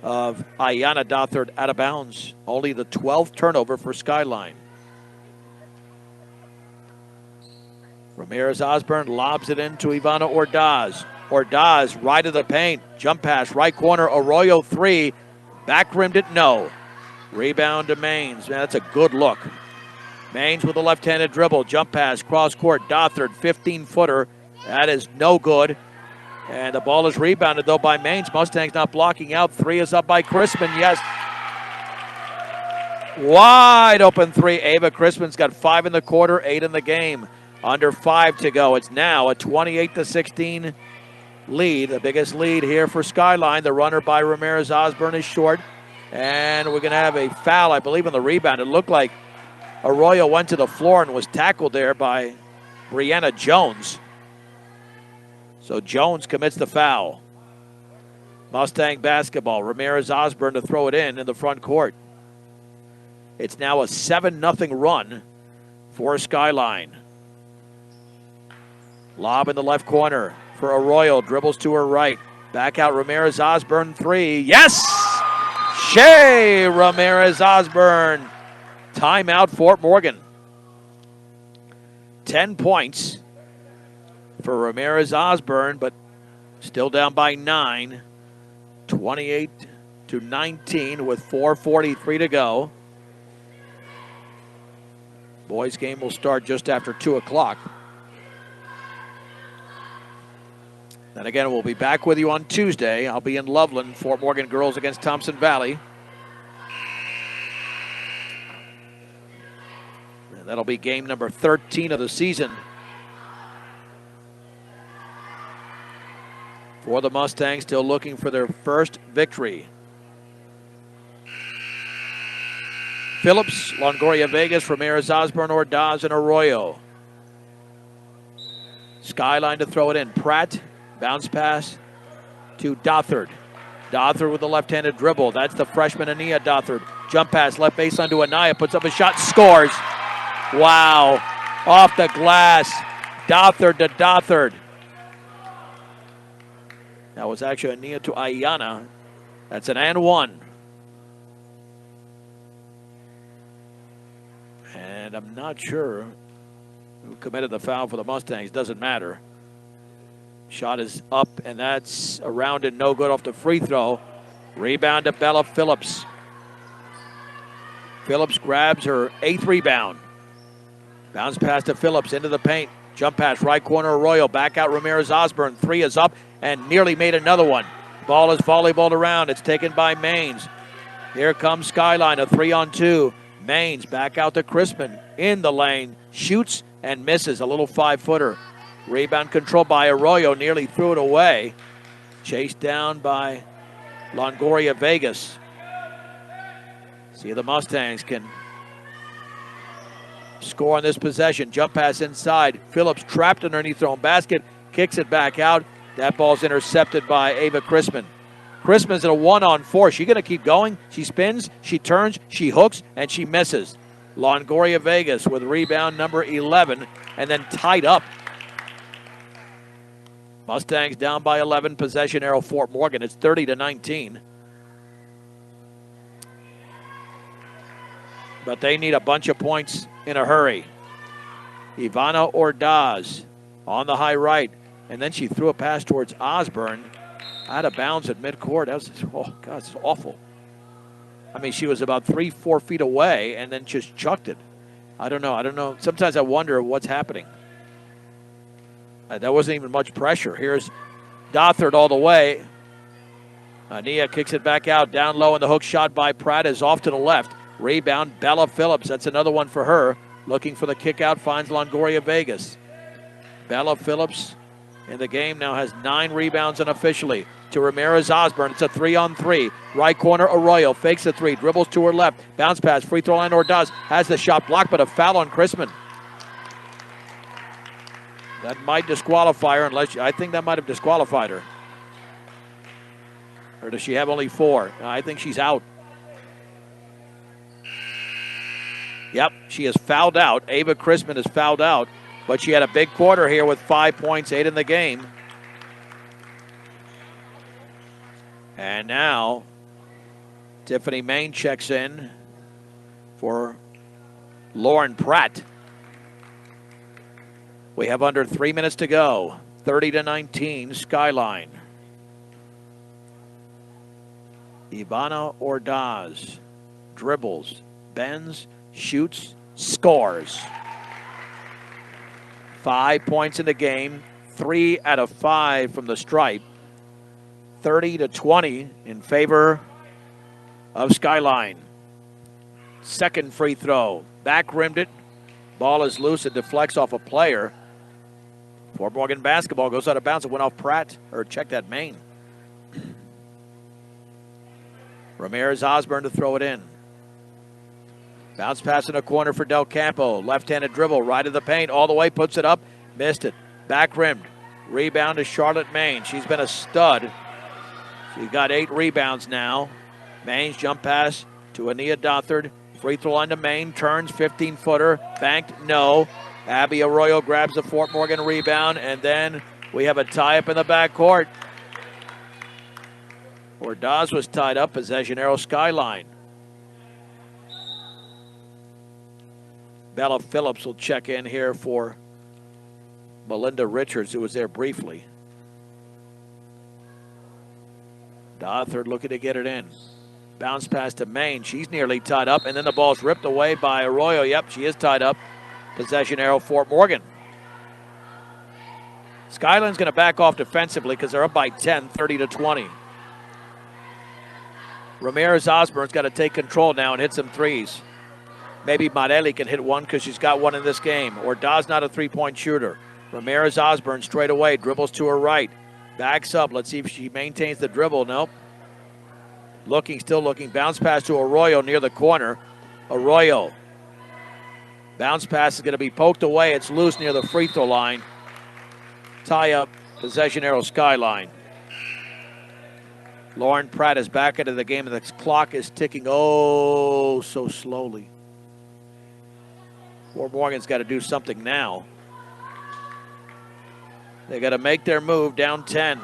of Ayanna Dothard, out of bounds. Only the 12th turnover for Skyline. Ramirez Osborne lobs it into Ivana Ordaz. Ordaz right of the paint. Jump pass, right corner. Arroyo 3. Back rimmed it, no. Rebound to Maines. Man, that's a good look. Maines with a left-handed dribble. Jump pass, cross court. Dothard, 15-footer. That is no good. And the ball is rebounded, though, by Maines. Mustangs not blocking out. 3 is up by Chrisman. Yes. Wide open 3. Ava Chrisman's got 5 in the quarter, 8 in the game. Under 5 to go. It's now a 28-16 lead. The biggest lead here for Skyline. The runner by Ramirez Osborne is short. And we're going to have a foul, I believe, on the rebound. It looked like Arroyo went to the floor and was tackled there by Brianna Jones. So Jones commits the foul. Mustang basketball. Ramirez Osborne to throw it in the front court. It's now a 7-0 run for Skyline. Lob in the left corner for Arroyo. Dribbles to her right. Back out Ramirez Osborne. 3. Yes! Shea Ramirez Osborne. Timeout Fort Morgan. 10 points for Ramirez Osborne, but still down by 9. 28-19 with 4:43 to go. Boys game will start just after 2 o'clock. Then again, we'll be back with you on Tuesday. I'll be in Loveland, Fort Morgan girls against Thompson Valley. And that'll be game number 13 of the season for the Mustangs, still looking for their first victory. Phillips, Longoria Vegas, Ramirez Osborne, Ordaz, and Arroyo. Skyline to throw it in. Pratt, bounce pass to Dothard. Dothard with the left-handed dribble. That's the freshman Ania Dothard. Jump pass, left baseline to Anaya. Puts up a shot, scores. Wow. Off the glass. Dothard to Dothard. That was actually Ania to Ayana. That's an and one. And I'm not sure who committed the foul for the Mustangs. Doesn't matter. Shot is up, and that's around and no good off the free throw. Rebound to Bella Phillips. Phillips grabs her 8th rebound. Bounce pass to Phillips into the paint. Jump pass, right corner, Arroyo. Back out, Ramirez Osborne. 3 is up and nearly made another one. Ball is volleyballed around. It's taken by Maines. Here comes Skyline, a 3-on-2. Maines back out to Crispin in the lane. Shoots and misses. A little 5-footer. Rebound controlled by Arroyo. Nearly threw it away. Chased down by Longoria Vegas. See if the Mustangs can score on this possession. Jump pass inside. Phillips trapped underneath their own basket. Kicks it back out. That ball's intercepted by Ava Crispin. Crispin's in a 1-on-4. She's going to keep going. She spins, she turns, she hooks, and she misses. Longoria Vegas with rebound number 11 and then tied up. Mustangs down by 11. Possession arrow Fort Morgan. It's 30-19. But they need a bunch of points in a hurry. Ivana Ordaz on the high right. And then she threw a pass towards Osborne. Out of bounds at midcourt. That was, oh, God, it's awful. I mean, she was about 3-4 feet away and then just chucked it. I don't know. Sometimes I wonder what's happening. That wasn't even much pressure. Here's Dothard all the way. Ania kicks it back out. Down low, and the hook shot by Pratt is off to the left. Rebound, Bella Phillips. That's another one for her. Looking for the kick out, finds Longoria Vegas. Bella Phillips in the game now has 9 rebounds unofficially. To Ramirez Osborne. It's a 3-on-3. Right corner, Arroyo fakes the 3. Dribbles to her left. Bounce pass, free throw line, Ordaz. Has the shot blocked, but a foul on Crispin. That might disqualify her, I think that might have disqualified her. Or does she have only 4? I think she's out. Yep, she is fouled out. Ava Crispin is fouled out, but she had a big quarter here with 5 points, 8 in the game. And now Tiffany Main checks in for Lauren Pratt. We have under 3 minutes to go. 30-19, Skyline. Ivana Ordaz dribbles, bends, shoots, scores. 5 points in the game, 3 out of 5 from the stripe. 30-20 in favor of Skyline. Second free throw, back rimmed it. Ball is loose, it deflects off a player. Fort Morgan basketball goes out of bounds. It went off Pratt, or check that Maine. Ramirez Osborne to throw it in. Bounce pass in a corner for Del Campo. Left-handed dribble, right of the paint, all the way, puts it up, missed it. Back rimmed. Rebound to Charlotte Maine. She's been a stud. She's got 8 rebounds now. Maine's jump pass to Ania Dothard. Free throw line to Maine. Turns, 15-footer. Banked, no. Abby Arroyo grabs the Fort Morgan rebound, and then we have a tie-up in the backcourt. Ordaz was tied up. Possession arrow Skyline. Bella Phillips will check in here for Melinda Richards, who was there briefly. Dothard looking to get it in. Bounce pass to Maine. She's nearly tied up, and then the ball's ripped away by Arroyo. Yep, she is tied up. Possession arrow Fort Morgan. Skyline's going to back off defensively because they're up by 10, 30-20. Ramirez Osborne's got to take control now and hit some threes. Maybe Marelli can hit one because she's got one in this game. Ordaz not a three-point shooter. Ramirez Osborne straight away, dribbles to her right. Backs up. Let's see if she maintains the dribble. Nope. Looking, still looking. Bounce pass to Arroyo near the corner. Arroyo. Bounce pass is going to be poked away. It's loose near the free throw line. tie up possession arrow Skyline. Lauren Pratt is back into the game, and the clock is ticking so slowly. Fort Morgan's got to do something now. They got to make their move, down 10.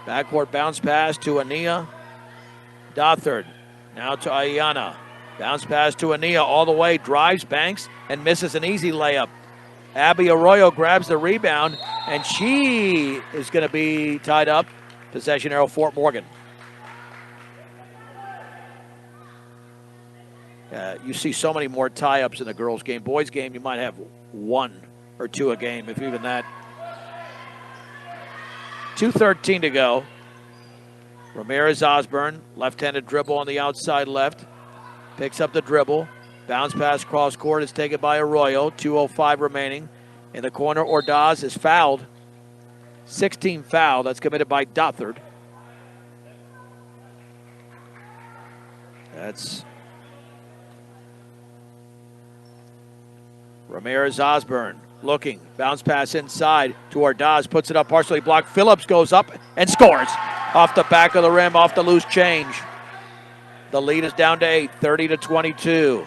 Backcourt bounce pass to Ania Dothard. Now to Ayana. Bounce pass to Ania all the way, drives, banks, and misses an easy layup. Abby Arroyo grabs the rebound, and she is going to be tied up. Possession arrow Fort Morgan. You see so many more tie-ups in the girls' game. Boys' game, you might have 1 or 2 a game, if even that. 2:13 to go. Ramirez Osborne, left-handed dribble on the outside left. Picks up the dribble. Bounce pass cross court is taken by Arroyo. 2:05 remaining. In the corner, Ordaz is fouled. 16 foul. That's committed by Dothard. That's Ramirez Osborne looking. Bounce pass inside to Ordaz. Puts it up, partially blocked. Phillips goes up and scores. Off the back of the rim, off the loose change. The lead is down to 8, 30-22.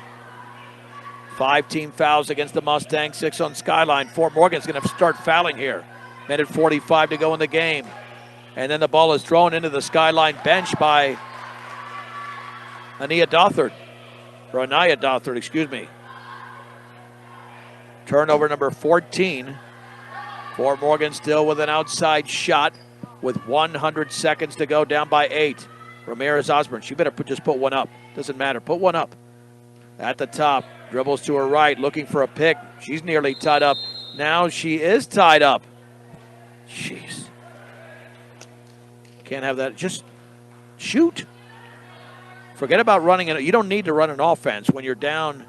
5 team fouls against the Mustangs, 6 on Skyline. Fort Morgan's going to start fouling here. Minute 45 to go in the game. And then the ball is thrown into the Skyline bench by Anaya Dothard, excuse me. Turnover number 14. Fort Morgan still with an outside shot with 100 seconds to go, down by 8. Ramirez Osborne, she better just put one up. Doesn't matter, put one up. At the top, dribbles to her right, looking for a pick. She's nearly tied up. Now she is tied up. Jeez. Can't have that. Just shoot. Forget about running it. You don't need to run an offense when you're down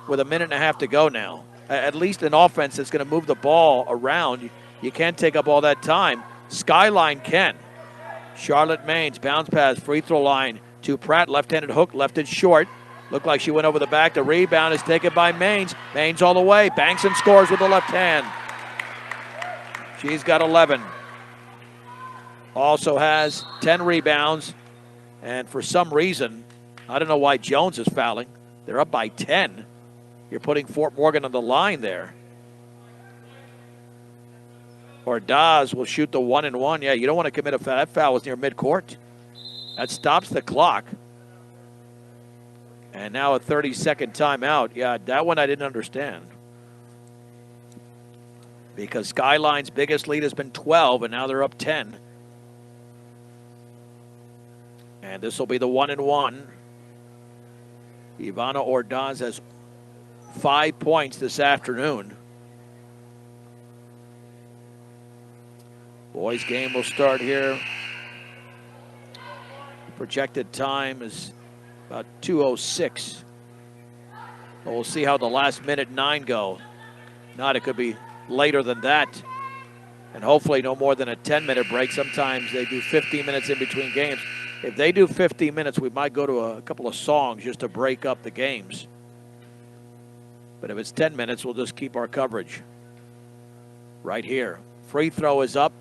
with a minute and a half to go now. At least an offense that's going to move the ball around. You can't take up all that time. Skyline can. Charlotte Maines, bounce pass, free throw line to Pratt. Left-handed hook, left it short. Looked like she went over the back. The rebound is taken by Maines. Maines all the way. Banks and scores with the left hand. She's got 11. Also has 10 rebounds. And for some reason, I don't know why Jones is fouling. They're up by 10. You're putting Fort Morgan on the line there. Ordaz will shoot the 1-and-1. Yeah, you don't want to commit a foul. That foul was near midcourt. That stops the clock. And now a 30-second timeout. Yeah, that one I didn't understand. Because Skyline's biggest lead has been 12, and now they're up 10. And this will be the 1-and-1. Ivana Ordaz has 5 points this afternoon. Boys game will start here. Projected time is about 2:06. We'll see how the last minute 9 go. Not, it could be later than that. And hopefully no more than a 10-minute break. Sometimes they do 15 minutes in between games. If they do 15 minutes, we might go to a couple of songs just to break up the games. But if it's 10 minutes, we'll just keep our coverage right here. Free throw is up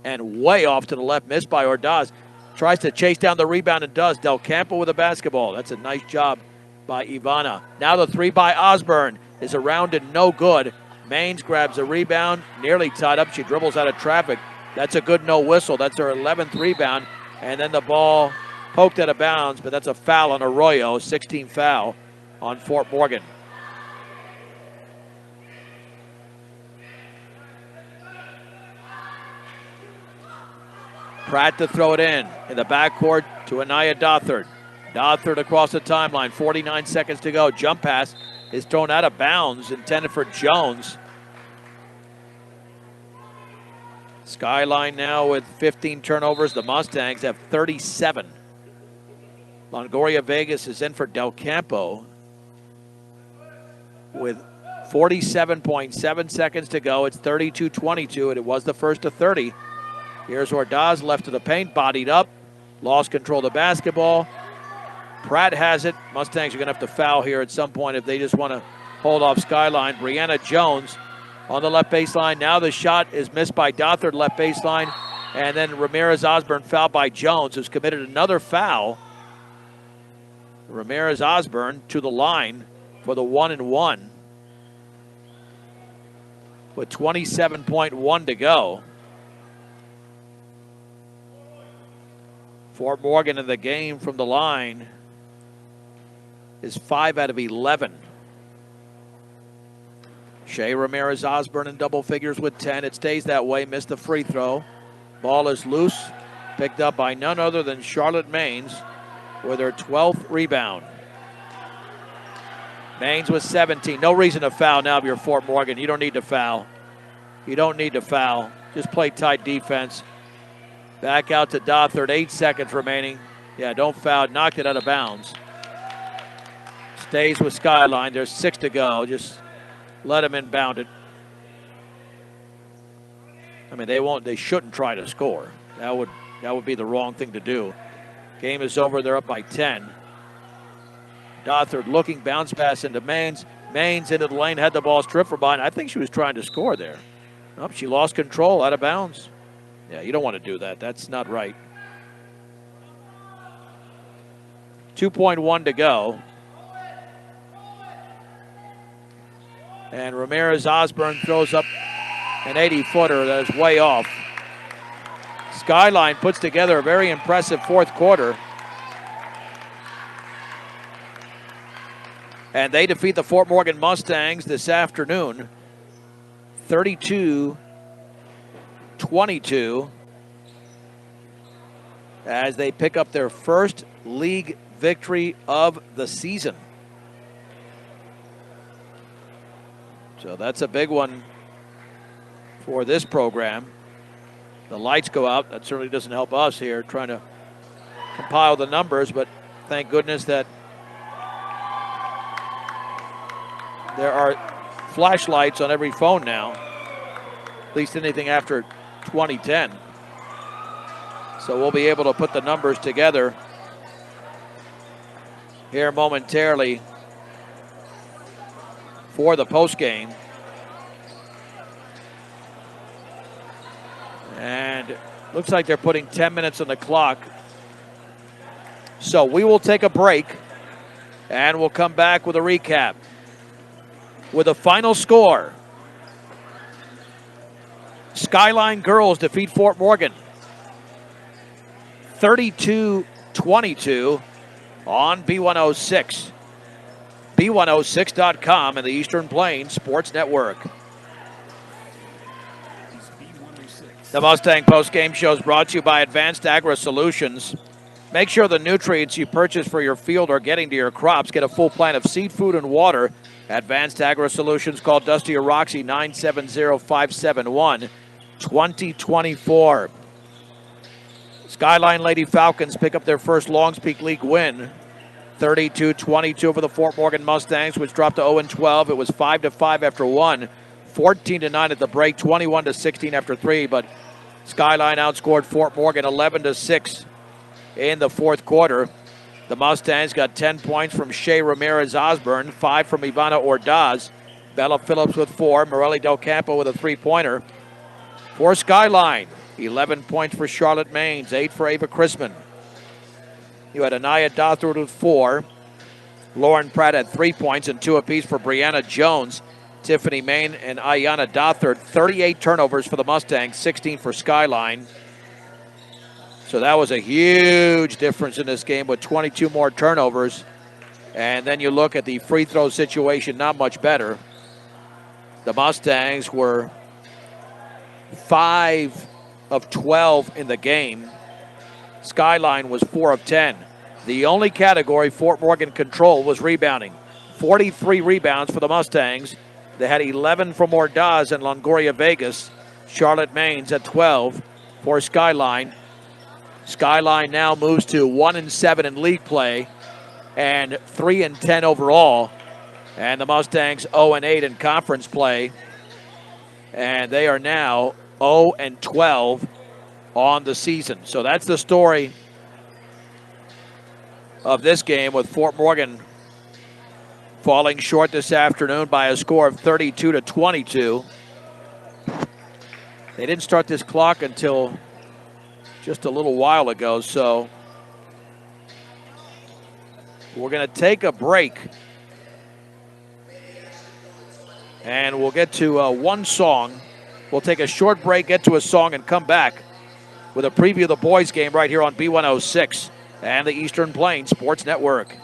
and way off to the left, missed by Ordaz. Tries to chase down the rebound and does. Del Campo with a basketball. That's a nice job by Ivana. Now the 3 by Osborne is around and no good. Maines grabs a rebound, nearly tied up. She dribbles out of traffic. That's a good no whistle. That's her 11th rebound. And then the ball poked out of bounds, but that's a foul on Arroyo, 16 foul on Fort Morgan. Pratt to throw it in the backcourt to Anaya Dothard. Dothard across the timeline, 49 seconds to go. Jump pass is thrown out of bounds, intended for Jones. Skyline now with 15 turnovers. The Mustangs have 37. Longoria Vegas is in for Del Campo with 47.7 seconds to go. It's 32-22, and it was the first to 30. Here's Ordaz left to the paint, bodied up, lost control of the basketball. Pratt has it. Mustangs are going to have to foul here at some point if they just want to hold off Skyline. Brianna Jones on the left baseline. Now the shot is missed by Dothard, left baseline. And then Ramirez Osborne fouled by Jones, who's committed another foul. Ramirez Osborne to the line for the 1-and-1 with 27.1 to go. Fort Morgan in the game from the line is 5 out of 11. Shea Ramirez Osborne in double figures with 10. It stays that way. Missed the free throw. Ball is loose. Picked up by none other than Charlotte Maines with her 12th rebound. Maines with 17. No reason to foul now if you're Fort Morgan. You don't need to foul. You don't need to foul. Just play tight defense. Back out to Dothard. 8 seconds remaining. Yeah, don't foul. Knocked it out of bounds. Stays with Skyline. There's 6 to go. Just let him inbound it. I mean, they shouldn't try to score. That would be the wrong thing to do. Game is over. They're up by 10. Dothard looking, bounce pass into Maines. Maines into the lane, had the ball stripped from behind. I think she was trying to score there. Nope, she lost control, out of bounds. Yeah, you don't want to do that. That's not right. 2.1 to go. And Ramirez Osborne throws up an 80-footer that is way off. Skyline puts together a very impressive fourth quarter. And they defeat the Fort Morgan Mustangs this afternoon, 32-22, as they pick up their first league victory of the season. So that's a big one for this program. The lights go out. That certainly doesn't help us here trying to compile the numbers, but thank goodness that there are flashlights on every phone now, at least anything after 2010. So we'll be able to put the numbers together here momentarily for the postgame. And looks like they're putting 10 minutes on the clock. So we will take a break and we'll come back with a recap. With a final score, Skyline girls defeat Fort Morgan 32-22 on B106. B106.com and the Eastern Plains Sports Network. The Mustang postgame show is brought to you by Advanced Agri Solutions. Make sure the nutrients you purchase for your field are getting to your crops. Get a full plan of seed, food, and water. Advanced Agri Solutions. Call Dusty or Roxy 970-571-2024. Skyline Lady Falcons pick up their first Longs Peak League win. 32-22 over the Fort Morgan Mustangs, which dropped to 0-12. It was 5-5 after 1. 14-9 at the break, 21-16 after 3, but Skyline outscored Fort Morgan 11-6 in the fourth quarter. The Mustangs got 10 points from Shea Ramirez Osborne, 5 from Ivana Ordaz, Bella Phillips with 4, Morelli Del Campo with a three-pointer. For Skyline, 11 points for Charlotte Maines, 8 for Ava Chrisman. You had Anaya Dothard with 4. Lauren Pratt had 3 points and 2 apiece for Brianna Jones. Tiffany Main and Ayana Dothard, 38 turnovers for the Mustangs, 16 for Skyline. So that was a huge difference in this game with 22 more turnovers. And then you look at the free throw situation, not much better. The Mustangs were 5 of 12 in the game. Skyline was 4 of 10. The only category Fort Morgan controlled was rebounding. 43 rebounds for the Mustangs. They had 11 from Ordaz and Longoria Vegas. Charlotte Maines at 12 for Skyline. Skyline now moves to 1-7 in league play and 3-10 overall. And the Mustangs 0-8 in conference play. And they are now 0-12 on the season. So that's the story of this game, with Fort Morgan falling short this afternoon by a score of 32-22. They didn't start this clock until just a little while ago, so we're going to take a break. And we'll get to one song. We'll take a short break, get to a song, and come back with a preview of the boys' game right here on B106 and the Eastern Plains Sports Network.